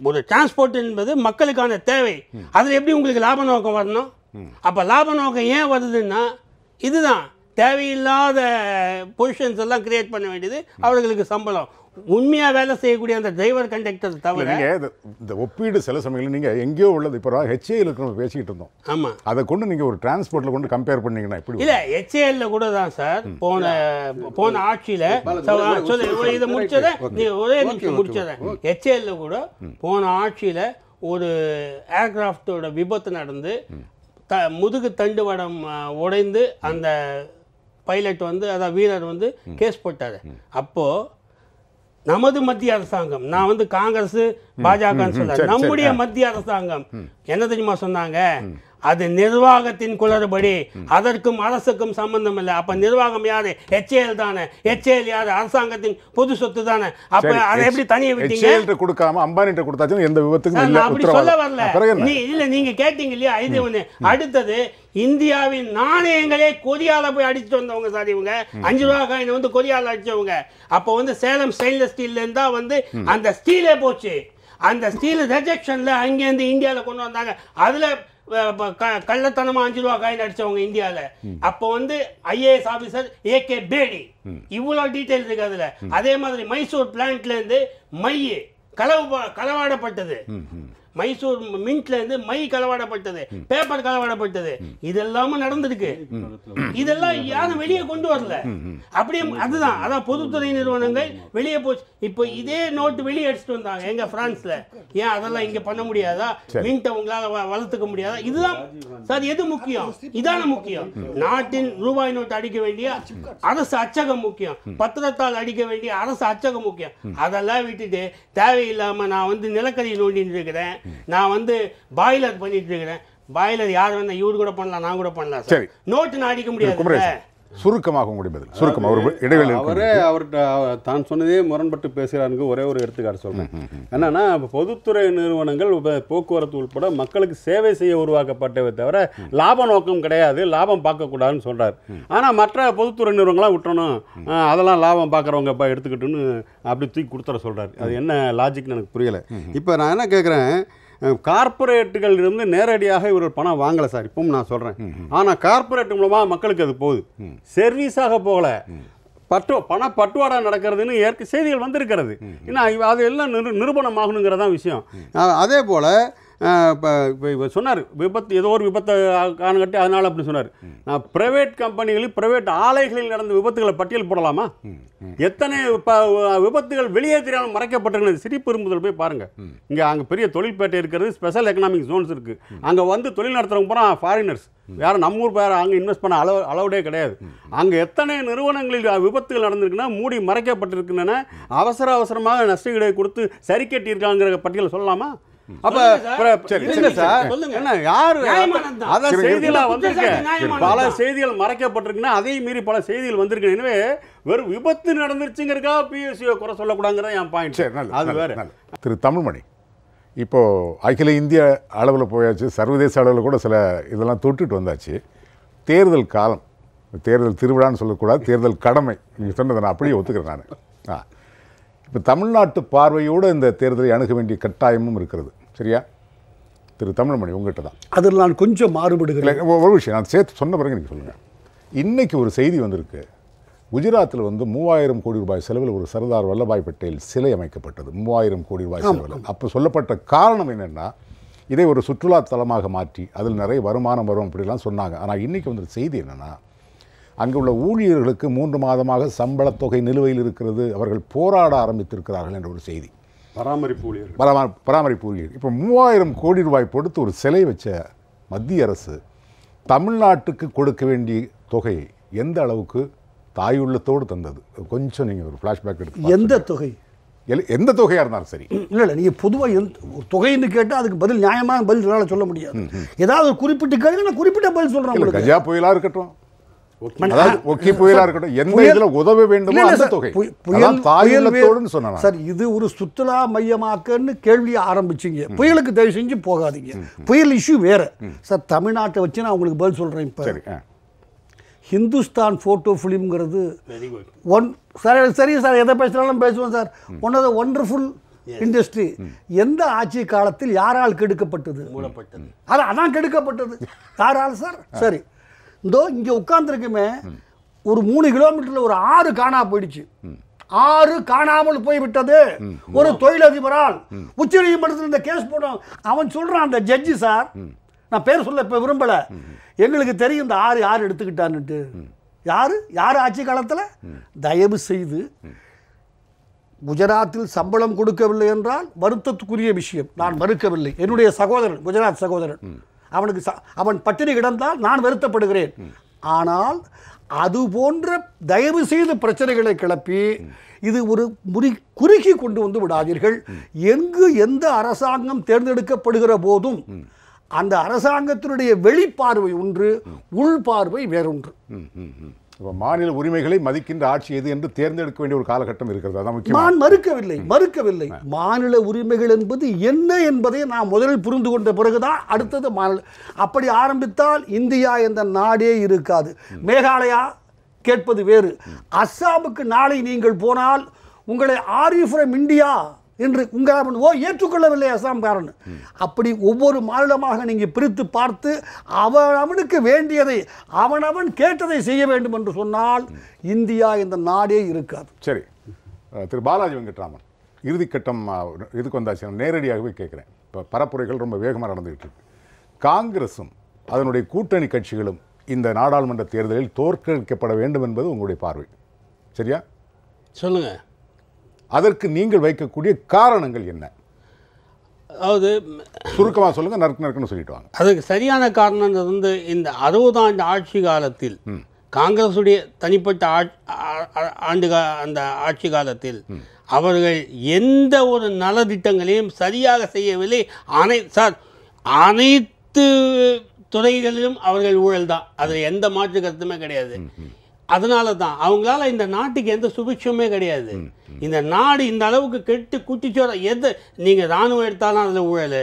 ஒரு டிரான்ஸ்போர்ட் என்பது மக்களுக்கான தேவை, அதில் எப்படி உங்களுக்கு லாப நோக்கம் வரணும்? அப்போ லாப நோக்கம் ஏன் வருதுன்னா இதுதான், தேவையில்லாத பொசிஷன்ஸ் எல்லாம் கிரியேட் பண்ண வேண்டியது, அவர்களுக்கு சம்பளம். உண்மையாக வேலை செய்யக்கூடிய அந்த டிரைவர் கண்டக்டர் தவிர இந்த ஒப்பீடு சில சமயங்கள் நீங்கள் எங்கேயோ உள்ளது. இப்போ HAL நம்ம பேசிக்கிட்டு இருந்தோம். ஆமாம், அதை கொண்டு நீங்கள் ஒரு டிரான்ஸ்போர்ட்டில் கொண்டு கம்பேர் பண்ணீங்கன்னா எப்படி? இல்லை, HAL கூட தான் சார் போன ஆட்சியில் இதை முடிச்சதை நீங்கள் ஒரே நிமிஷம் முடிச்சதை. HAL கூட போன ஆட்சியில் ஒரு ஏர்கிராஃப்டோட விபத்து நடந்து முதுகு தண்டுவடம் உடைந்து அந்த பைலட் வந்து, அதாவது வீரர் வந்து கேஸ் போட்டார். அப்போது நமது மத்திய அரசாங்கம், நான் வந்து காங்கிரஸ் பாஜகன்னு சொல்ல, நம்முடைய மத்திய அரசாங்கம் என்ன தெரியுமா சொன்னாங்க? அது நிர்வாகத்தின் குளறுபடி, அதற்கும் அரசுக்கும் சம்பந்தம் இல்லை. அப்ப நிர்வாகம் யாரு? HAL தானே. HAL யாரு? அரசாங்கத்தின் பொது சொத்து தானே. அப்ப அதை எப்படி தனியே விட்டீங்க? கொடுக்காம அம்பானிட்ட கொடுத்தாச்சும் எந்த விபத்துக்கும் இல்ல. அப்படி சொல்ல வரல. இல்ல, நீங்க கேட்டீங்க இல்லையா? இது ஒண்ணு. அடுத்தது, இந்தியாவின் நாணயங்களே கொரியால போய் அடிச்சுட்டு வந்தவங்க சார் இவங்க. 5 ரூபா காயின் வந்து கொரியால அடிச்சவங்க. அப்போ வந்து சேலம் ஸ்டெயின்லெஸ் ஸ்டீல்ல இருந்தா வந்து அந்த ஸ்டீலே போச்சு. அந்த ஸ்டீல் ரிஜெக்ஷன்ல அங்கேருந்து இந்தியாவில் கொண்டு வந்தாங்க. அதுல கள்ளத்தனமா 5 ரூபா காயின் அடிச்சவங்க இந்தியாவில். அப்போ வந்து IAS ஆபீசர் AK பேடி. இவ்வளவு டீட்டெயில் இருக்கு அதுல. அதே மாதிரி மைசூர் பிளான்ட்ல இருந்து மை களவாடப்பட்டது. மைசூர் மின்ட்ல இருந்து மை களவாடப்பட்டது, பேப்பர் களவாடப்பட்டது. இதெல்லாமும் நடந்திருக்கு. இதெல்லாம் யாரும் வெளியே கொண்டு வரல. அப்படியே அதுதான், அதான் பொதுத்துறை நிறுவனங்கள் வெளியே போச்சு. இப்போ இதே நோட்டு வெளியே அடிச்சுட்டு வந்தாங்க எங்க பிரான்ஸ்ல. ஏன் அதெல்லாம் இங்க பண்ண முடியாதா? மின்ட்டை உங்களால வளர்த்துக்க முடியாதா? இதுதான் சார் எது முக்கியம்? இதான முக்கியம். நாட்டின் ரூபாய் நோட்டு அடிக்க வேண்டிய அரசு அச்சகம் முக்கியம், பத்திரத்தால் அடிக்க வேண்டிய அரசு அச்சகம் முக்கியம். அதெல்லாம் விட்டுட்டு தேவையில்லாம நான் வந்து நிலக்கரி நோண்டிட்டு இருக்கிறேன், நான் வந்து பாய்லர் பண்ணிட்டு இருக்கிறேன். பாய்லர் யார் வேணா இவரு கூட பண்ணலாம், நான் கூட பண்ணலாம். சரி, நோட்டு நான் அடிக்க முடியாது. சுருக்கமாக உங்களுடைய பதில். சுருக்கமாக ஒரு இடைவெளி. அவர்கிட்ட தான் சொன்னதே முரண்பட்டு பேசுகிறாருக்கு. ஒரே ஒரு எடுத்துக்காட்டு சொல்றேன். என்னன்னா, பொதுத்துறை நிறுவனங்கள் போக்குவரத்து உட்பட மக்களுக்கு சேவை செய்ய உருவாக்கப்பட்டவை தவிர லாப நோக்கம் கிடையாது, லாபம் பார்க்கக்கூடாதுன்னு சொல்றாரு. ஆனால் மற்ற பொதுத்துறை நிறுவனங்களாம் விட்டுறணும், அதெல்லாம் லாபம் பார்க்குறவங்க எடுத்துக்கிட்டுன்னு அப்படி தூக்கி கொடுத்துற சொல்றாரு. அது என்ன லாஜிக்னு எனக்கு புரியலை. இப்போ நான் என்ன கேட்குறேன், கார்பரேட்டுகள் இருந்து நேரடியாக இவர்கள் பணம் வாங்கலை சார், இப்பவும் நான் சொல்கிறேன். ஆனால் கார்பரேட் மூலமாக மக்களுக்கு அது போகுது, சர்வீஸாக போகலை. பட்டுவாடா நடக்கிறதுன்னு செய்திகள் வந்திருக்கிறது. ஏன்னா அது எல்லாம் நிரூபணமாகணுங்கிறதான் விஷயம். அதே போல் இப்போ சொன்னார் விபத்து, ஏதோ ஒரு விபத்தை காணகட்டி அதனால் அப்படி சொன்னார். நான் ப்ரைவேட் கம்பெனிகளில் ப்ரைவேட் ஆலைகளில் நடந்த விபத்துகளை பட்டியல் போடலாமா? எத்தனை விபத்துகள் வெளியே தெரியாமல் மறைக்கப்பட்டிருக்கிறது. சிரிப்பெரும்புதல் போய் பாருங்கள். அங்கே பெரிய தொழில்பேட்டை இருக்கிறது, ஸ்பெஷல் எக்கனாமிக் ஜோன்ஸ் இருக்குது. அங்கே வந்து தொழில் நடத்துகிறவங்க பூரா ஃபாரினர்ஸ், யாரும் நம்ம ஊர் பேர் அங்கே இன்வெஸ்ட் பண்ண அளவுடே கிடையாது. அங்கே எத்தனை நிறுவனங்களில் விபத்துகள் நடந்திருக்குன்னா மூடி மறைக்கப்பட்டிருக்கின்றன. அவசரமாக நஷ்டஈடை கொடுத்து சரி கட்டியிருக்காங்கிற பட்டியல் சொல்லலாமா? அப்ப என்ன யாரு அதான் செய்திகளா வந்திருக்கு, பல செய்திகள் மறைக்கப்பட்டிருக்குன்னா அதையும் மீறி பல செய்திகள் வந்திருக்கு. எனவே வெறும் விபத்து நடந்துருச்சுங்கிறக்கா பிஎஸ்சியை குறை சொல்லக்கூடாங்கிறத என் பாயிண்ட். அது வேற. திரு தமிழ்மணி, இப்போது அகில இந்திய அளவில் போயாச்சு, சர்வதேச அளவில் கூட சில இதெல்லாம் தொட்டுட்டு வந்தாச்சு. தேர்தல் காலம், தேர்தல் திருவிழான்னு சொல்லக்கூடாது, தேர்தல் கடமை. நீங்கள் சொன்னதை நான் அப்படியே ஒத்துக்கிறேன் நான். இப்போ தமிழ்நாட்டு பார்வையோடு இந்த தேர்தலை அணுக வேண்டிய கட்டாயமும் இருக்கிறது. சரியா திரு தமிழ்மணி, உங்கள்கிட்ட தான் அதில் நான் கொஞ்சம் மாறுபடுகிறேன். ஒரு விஷயம் நான் சேர்த்து சொன்ன பிறகு நீங்கள் சொல்லுங்கள். இன்றைக்கி ஒரு செய்தி வந்திருக்கு, குஜராத்தில் வந்து 3000 கோடி ரூபாய் செலவில் ஒரு சர்தார் வல்லபாய் பட்டேல் சிலை அமைக்கப்பட்டது. 3000 கோடி ரூபாய் செலவில். அப்போ சொல்லப்பட்ட காரணம் என்னென்னா, இதை ஒரு சுற்றுலா தலமாக மாற்றி அதில் நிறைய வருமானம் வரும் அப்படிலாம் சொன்னாங்க. ஆனால் இன்றைக்கி வந்து செய்தி என்னென்னா, அங்கே உள்ள ஊழியர்களுக்கு 3 மாதமாக சம்பளத் தொகை நிலுவையில் இருக்கிறது, அவர்கள் போராட ஆரம்பித்திருக்கிறார்கள் என்ற ஒரு செய்தி. பராமரிப்பு ஊழியர். இப்போ 3000 கோடி ரூபாய் கொடுத்து ஒரு சிலை வச்ச மத்திய அரசு தமிழ்நாட்டுக்கு கொடுக்க வேண்டிய தொகையை எந்த அளவுக்கு தாயுள்ளத்தோடு தந்தது? கொஞ்சம் நீங்கள் ஒரு ஃப்ளாஷ்பேக் எடுத்து. எந்த தொகை? எந்த தொகையாக இருந்தாலும் சரி. இல்லை நீங்கள் பொதுவாக ஒரு தொகைன்னு கேட்டால் அதுக்கு பதில் நியாயமான பதில் என்னால் சொல்ல முடியாது. ஏதாவது ஒரு குறிப்பிட்ட கேள்வி நான் குறிப்பிட்ட பதில் சொல்கிறேன். கஜா புயலாக இருக்கட்டும், ஒக்கி புயலா இருக்கட்டும், எந்த இதுல உதவ வேண்டுமோ அந்த தொகை. சார், இது ஒரு சுற்றுலா மையமாக்கன்னு கேள்வியை ஆரம்பிச்சிங்க. புயலுக்கு தயவு செஞ்சு போகாதீங்க. புயல் இஷ்யூ வேற சார். தமிழ்நாட்டை வச்சு நான் உங்களுக்கு பதில் சொல்றேன். இப்போ ஹிந்துஸ்தான் போட்டோ ஃபிலிம்ங்கிறது சரி சார், எதை பேசினாலும் பேசுவோம் sir. One of the wonderful industry. எந்த ஆட்சி காலத்தில் யாரால் கெடுக்கப்பட்டது? அதான் கெடுக்கப்பட்டது. யாரால் சார்? சரி, இதோ இங்கே உட்கார்ந்துருக்குமே, ஒரு 3 கிலோமீட்டரில் ஒரு 6 காணா போயிடுச்சு. 6 காணாமல் போய்விட்டது ஒரு தொழிலதிபரால். உச்ச நீதிமன்றத்தில் இந்த கேஸ் போடும். அவன் சொல்கிறான், அந்த ஜட்ஜி சார், நான் பேர் சொல்ல இப்போ விரும்பலை, எங்களுக்கு தெரியும் இந்த 6 யார் எடுத்துக்கிட்டான்னுட்டு. யார் ஆட்சி காலத்தில்? தயவு செய்து குஜராத்தில் சம்பளம் கொடுக்கவில்லை என்றால் வருத்தத்துக்குரிய விஷயம், நான் மறுக்கவில்லை. என்னுடைய சகோதரன், குஜராத் சகோதரன், அவன் பட்டினி கிடந்தால் நான் வருத்தப்படுகிறேன். ஆனால் அது போன்ற தயவு செய்து பிரச்சனைகளை கிளப்பி இது ஒரு குறுக்கி கொண்டு வந்து விடாதீர்கள். எங்கு எந்த அரசாங்கம் தேர்ந்தெடுக்கப்படுகிற போதும் அந்த அரசாங்கத்தினுடைய வெளிப்பார்வை ஒன்று, உள்பார்வை வேறொன்று. இப்போ மாநில உரிமைகளை மதிக்கின்ற ஆட்சி எது என்று தேர்ந்தெடுக்க வேண்டிய ஒரு காலகட்டம் இருக்கிறது. அதான் முக்கியம். நான் மறுக்கவில்லை. மாநில உரிமைகள் என்பது என்ன என்பதை நான் முதலில் புரிந்து கொண்ட பிறகுதான் அடுத்தது மாநில. அப்படி ஆரம்பித்தால் இந்தியா என்ற நாடே இருக்காது. மேகாலயா கேட்பது வேறு. அஸ்ஸாமுக்கு நாளை நீங்கள் போனால் உங்களை ஆர் யூ ஃப்ரம் இந்தியா என்று உங்கள் ஏற்றுக்கொள்ளவில்லை அஸ்ஸாம்காரன். அப்படி ஒவ்வொரு மாநிலமாக நீங்கள் பிரித்து பார்த்து அவனுக்கு வேண்டியதை அவன் கேட்டதை செய்ய வேண்டும் என்று சொன்னால் இந்தியா இந்த நாடே இருக்காது. சரி, திரு பாலாஜி வெங்கட்ராமன், இறுதிக்கட்டம் இதுக்கு வந்தாச்சு. நான் நேரடியாகவே கேட்குறேன். இப்போ பரப்புரைகள் ரொம்ப வேகமாக நடந்துகிட்டு இருக்கு. காங்கிரஸும் அதனுடைய கூட்டணி கட்சிகளும் இந்த நாடாளுமன்ற தேர்தலில் தோற்கடிக்கப்பட வேண்டும் என்பது உங்களுடைய பார்வை, சரியா? சொல்லுங்க. அதற்கு நீங்கள் வைக்கக்கூடிய காரணங்கள் என்ன? அதாவது சுருக்கமாக சொல்லுங்க, நறுக்குன்னு சொல்லிட்டு வாங்க. அதுக்கு சரியான காரணம் வந்து இந்த 60 ஆண்டு ஆட்சி காலத்தில் காங்கிரஸுடைய தனிப்பட்ட அந்த ஆட்சி காலத்தில் அவர்கள் எந்த ஒரு நலத்திட்டங்களையும் சரியாக செய்யவில்லை. அனைத்து துறைகளிலும் அவர்கள் ஊழல் தான், அதில் எந்த மாற்று கருத்துமே கிடையாது. அதனால தான் அவங்களால இந்த நாட்டுக்கு எந்த சுபிட்சமே கிடையாது. இந்த நாடு இந்த அளவுக்கு கெட்டு குட்டிச்சோர எது நீங்கள் இராணுவம் எடுத்தாலும் அதில் ஊழல்,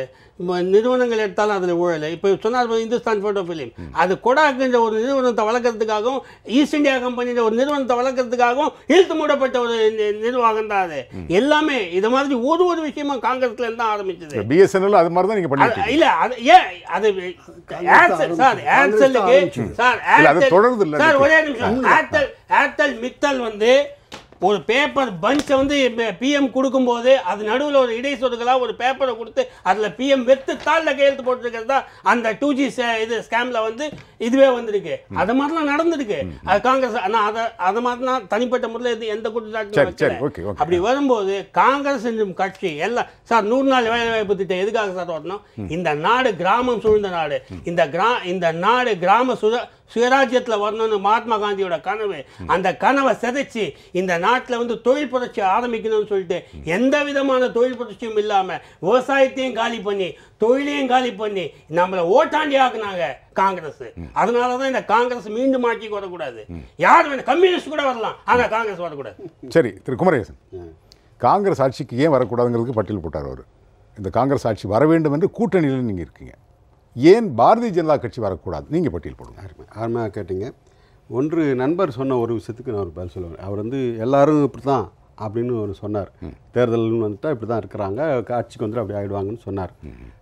நிறுவனங்கள் எடுத்தாலும் அதில் ஊழல். இப்போ சொன்னார் இந்துஸ்தான் போட்டோ ஃபிலிம், அது கொடாக்குன்ற ஒரு நிறுவனத்தை வளர்க்கறதுக்காகவும் ஈஸ்ட் இந்தியா கம்பெனியில் ஒரு நிறுவனத்தை வளர்க்கறதுக்காகவும் இழுத்து மூடப்பட்ட ஒரு நிர்வாகம் தான் அது. எல்லாமே இது மாதிரி ஒரு விஷயமா காங்கிரஸ்ல இருந்தா ஆரம்பிச்சது. பிஎஸ்என்எல் அது மாதிரி தான் நீங்க பண்ணிட்டீங்க. இல்ல அது ஏன் அது சார் ஏர்செல்லுக்கு சார் ஒரே நிமிஷம், ஏர்டெல் மித்தல் வந்து ஒரு பேப்பர் பஞ்சை வந்து பிஎம் கொடுக்கும்போது அது நடுவில் ஒரு இடைச்சொற்களாக ஒரு பேப்பரை கொடுத்து அதில் பிஎம் வெத்து தாளில் கையெழுத்து போட்டுருக்கிறது தான் அந்த 2G இது ஸ்கேமில் வந்து இதுவே வந்திருக்கு. அது மாதிரிலாம் நடந்திருக்கு. அது காங்கிரஸ் ஆனால் அதை மாதிரிலாம் தனிப்பட்ட முறையில் எந்த குற்றச்சாட்டும் அப்படி வரும்போது காங்கிரஸ் என்னும் கட்சி எல்லாம் சார் 100 நாள் வேலைவாய்ப்பு திட்டம் எதுக்காக சார் வரணும்? இந்த நாடு கிராமம் சூழ்ந்த நாடு. இந்த நாடு கிராம சுயராஜ்யத்தில் வரணும்னு மகாத்மா காந்தியோட கனவு. அந்த கனவை சிதைச்சு இந்த நாட்டில் வந்து தொழில் புரட்சி ஆரம்பிக்கணும்னு சொல்லிட்டு எந்த விதமான தொழில் புரட்சியும் இல்லாமல் விவசாயத்தையும் காலி பண்ணி தொழிலையும் காலி பண்ணி நம்மளை ஓட்டாண்டி ஆக்குனாங்க காங்கிரஸ். அதனால தான் இந்த காங்கிரஸ் மீண்டும் ஆட்சிக்கு வரக்கூடாது. யார் வேணும், கம்யூனிஸ்ட் கூட வரலாம், ஆனால் காங்கிரஸ் வரக்கூடாது. சரி திரு குமரேசன், காங்கிரஸ் ஆட்சிக்கு ஏன் வரக்கூடாதுங்கிறதுக்கு பட்டியல் போட்டார் அவர். இந்த காங்கிரஸ் ஆட்சி வர வேண்டும் என்று கூட்டணியில் நீங்கள் இருக்கீங்க, ஏன் பாரதிய ஜனதா கட்சி வரக்கூடாது? நீங்கள் பட்டியல் போடுங்க. அருமையாக கேட்டீங்க. ஒன்று நண்பர் சொன்ன ஒரு விஷயத்துக்கு நான் ஒரு பதில் சொல்லுவேன். அவர் வந்து எல்லாரும் இப்படி தான் அப்படின்னு ஒரு சொன்னார். தேர்தல்னு வந்துட்டால் இப்படி தான் இருக்கிறாங்க, ஆட்சிக்கு வந்துட்டு அப்படி ஆகிடுவாங்கன்னு சொன்னார்.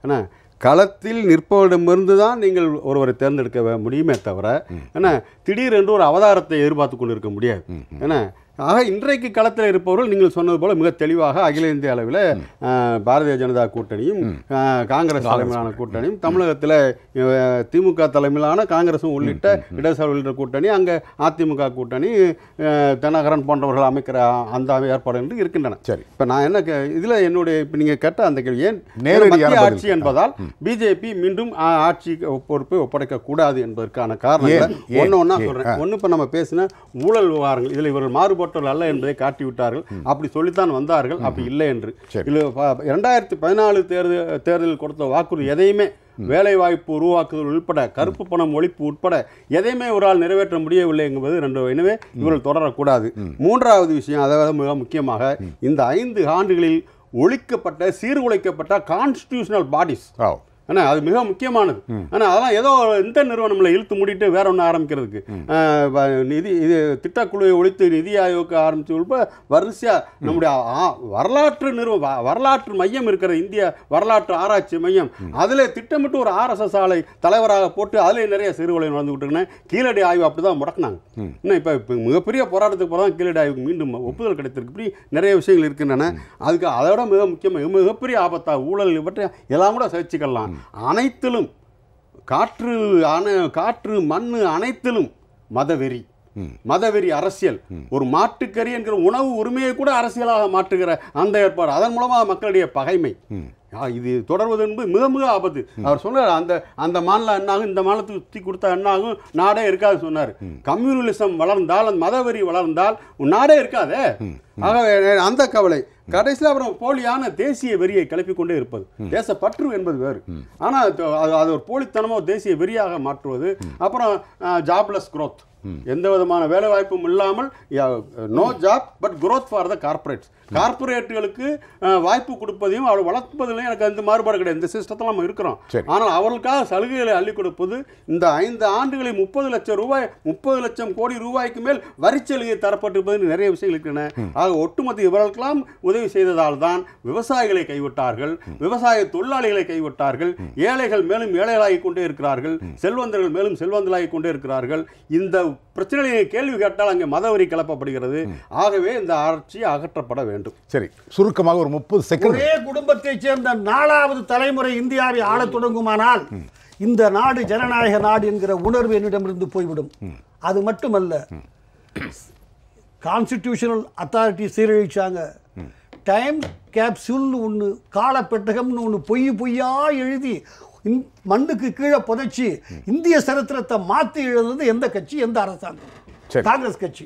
ஏன்னா களத்தில் நிற்பவரிடமிருந்து தான் நீங்கள் ஒருவரை தேர்ந்தெடுக்க முடியுமே தவிர ஏன்னா திடீரென்று ஒரு அவதாரத்தை எதிர்பார்த்து கொண்டு இருக்க முடியாது. ஏன்னா ஆக இன்றைக்கு களத்தில் இருப்பவர்கள் நீங்கள் சொன்னது போல மிக தெளிவாக அகில இந்திய அளவில் பாரதிய ஜனதா கூட்டணியும் காங்கிரஸ் தலைமையிலான கூட்டணியும் தமிழகத்தில் திமுக தலைமையிலான காங்கிரஸும் உள்ளிட்ட இடதுசாரி கூட்டணி, அங்கே அதிமுக கூட்டணி, தினகரன் போன்றவர்கள் அமைக்கிற அந்த ஏற்பாடு என்று இருக்கின்றன. சரி, இப்போ நான் என்ன இதில் என்னுடைய இப்போ நீங்கள் கேட்ட அந்த கேள்வி ஏன் மத்திய ஆட்சி என்பதால் பிஜேபி மீண்டும் ஆட்சி பொறுப்பை ஒப்படைக்கக்கூடாது என்பதற்கான காரணம் ஒன்று ஒன்றா சொல்கிறேன். ஒன்று இப்போ நம்ம பேசின ஊழல் விவகாரங்கள், இதில் இவர்கள் மாறுபட்ட அல்ல என்பதை காட்டிவிட்டார்கள். அப்படி சொல்லித்தான் வந்தார்கள், அப்படி இல்லை என்று. 2014 தேர்தலில் கொடுத்த வாக்குறுதி எதையுமே வேலைவாய்ப்பு உருவாக்குதல் உட்பட கருப்பு பணம் ஒழிப்பு உட்பட எதையுமே ஒரு ஆள் நிறைவேற்ற முடியவில்லை என்பது ரெண்டு. எனவே இவர்கள் தொடரக்கூடாது. மூன்றாவது விஷயம், அதாவது மிக முக்கியமாக இந்த 5 ஆண்டுகளில் ஒழிக்கப்பட்ட சீர்குலைக்கப்பட்ட கான்ஸ்டிடியூஷனல் பாடிஸ், ஆனால் அது மிக முக்கியமானது. ஆனால் அதெல்லாம் ஏதோ இந்த நிறுவனங்களை இழுத்து மூடிட்டு வேற ஒன்று ஆரம்பிக்கிறதுக்கு இது திட்டக்குழுவை ஒழித்து நிதி ஆயோக்கு ஆரம்பித்து வரிசையாக நம்முடைய வரலாற்று மையம் இருக்கிற இந்திய வரலாற்று ஆராய்ச்சி மையம், அதில் திட்டமிட்டு ஒரு RSS ஆலை தலைவராக போட்டு அதில் நிறைய சிறுகொலை நடந்துகிட்டு இருக்கேன். கீழடி ஆய்வு அப்படி தான் முடக்கினாங்க. இன்னும் இப்போ மிகப்பெரிய போராட்டத்துக்கு போகிறதான் கீழடி ஆய்வுக்கு மீண்டும் ஒப்புதல் கிடைத்திருக்கு. இப்படி நிறைய விஷயங்கள் இருக்கின்றன. அதுக்கு அதோட மிகப்பெரிய ஆபத்தாக ஊழல் இவற்றை எல்லாம் கூட சகிச்சுக்கலாம். அனைத்திலும் காற்று மண் அனைத்திலும் மதவெறி அரசியல், ஒரு மாட்டுக்கறி என்கிற உணவு உரிமையை கூட அரசியலாக மாற்றுகிற அந்த ஏற்பாடு, அதன் மூலமாக மக்களுடைய பகைமை, இது தொடர்வது என்பது மிக மிக ஆபத்து. அவர் சொன்னார், அந்த மாநிலம் என்னாகும், இந்த மாநிலத்துக்கு சுற்றி கொடுத்தா என்னாகும், நாடே இருக்காது சொன்னார். கம்யூனலிசம் வளர்ந்தால், அந்த மதவெறி வளர்ந்தால் நாடே இருக்காதே. ஆகவே அந்த கவலை. கடைசியில் அப்புறம் போலியான தேசிய வெறியை கிளப்பிக் கொண்டே இருப்பது. தேசப்பற்று என்பது வேறு, ஆனால் அது ஒரு போலித்தனமாக தேசிய வெறியாக மாற்றுவது. அப்புறம் ஜாப்லெஸ் growth, எந்த விதமான வேலை வாய்ப்பும் இல்லாமல் no job but growth for the கார்பரேட்டுகளுக்கு வாய்ப்பு கொடுப்பதையும் அவள் வளர்ப்பதிலையும் எனக்கு அந்த மாறுபாடு கிடையாது. இந்த சிஸ்டத்தில் நம்ம இருக்கிறோம். ஆனால் அவர்களுக்காக சலுகைகளை அள்ளி கொடுப்பது, இந்த 5 ஆண்டுகளில் 30 லட்சம் கோடி ரூபாய்க்கு மேல் வரிச்சலுகை தரப்பட்டிருப்பது நிறைய விஷயங்கள் இருக்கின்றன. ஆக ஒட்டுமொத்த இவர்களுக்கெல்லாம் உதவி செய்ததால் தான் விவசாயிகளை கைவிட்டார்கள், விவசாய தொழிலாளிகளை கைவிட்டார்கள், ஏழைகள் மேலும் ஏழைகளாகி கொண்டே இருக்கிறார்கள், செல்வந்தர்கள் மேலும் செல்வந்தர்களாகி கொண்டே இருக்கிறார்கள். இந்த பிரச்சனையை கேள்வி கேட்டால் அங்கே மதவெறி கிளப்பப்படுகிறது. ஆகவே இந்த ஆட்சி அகற்றப்பட வேண்டும். சரி, சுருக்கமாக ஒரு 30 செகண்ட். ஒரே குடும்பத்தைச் சேர்ந்த 4வது தலைமுறை இந்தியாவை ஆளத் தொடங்குமானால் இந்த நாடு ஜனநாயக நாடு என்கிற உணர்வு என்னிடமிருந்து போய்விடும். அது மட்டுமல்ல, கான்ஸ்டிடியூஷனல் அத்தாரிட்டி சீரழிச்சாங்க. டைம் கேப்சூல்னு ஒன்று, காலப்பெட்டகம்னு ஒன்று பொய்யா எழுதி மண்ணுக்கு கீழே புதைச்சி இந்திய சரித்திரத்தை மாற்றி எழுதுறது எந்த கட்சி, எந்த அரசாங்கம்? காங்கிரஸ் கட்சி.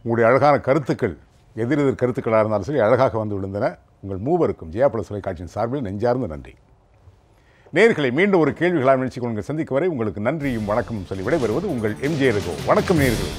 உங்களுடைய அழகான கருத்துக்கள், எதிரெதிர் கருத்துக்களாக இருந்தாலும் சரி, அழகாக வந்து விழுந்தன. உங்கள் மூவருக்கும் ஜெயா பிளஸ் தொலைக்காட்சியின் சார்பில் நெஞ்சார்ந்த நன்றி. நேர்களை மீண்டும் ஒரு கேள்விகளாக நிகழ்ச்சி கொண்டு சந்திக்கும் வரை உங்களுக்கு நன்றியும் வணக்கமும் சொல்லி விடைபெறுவது உங்கள் MJ ரகு. வணக்கம் நேயர்களே.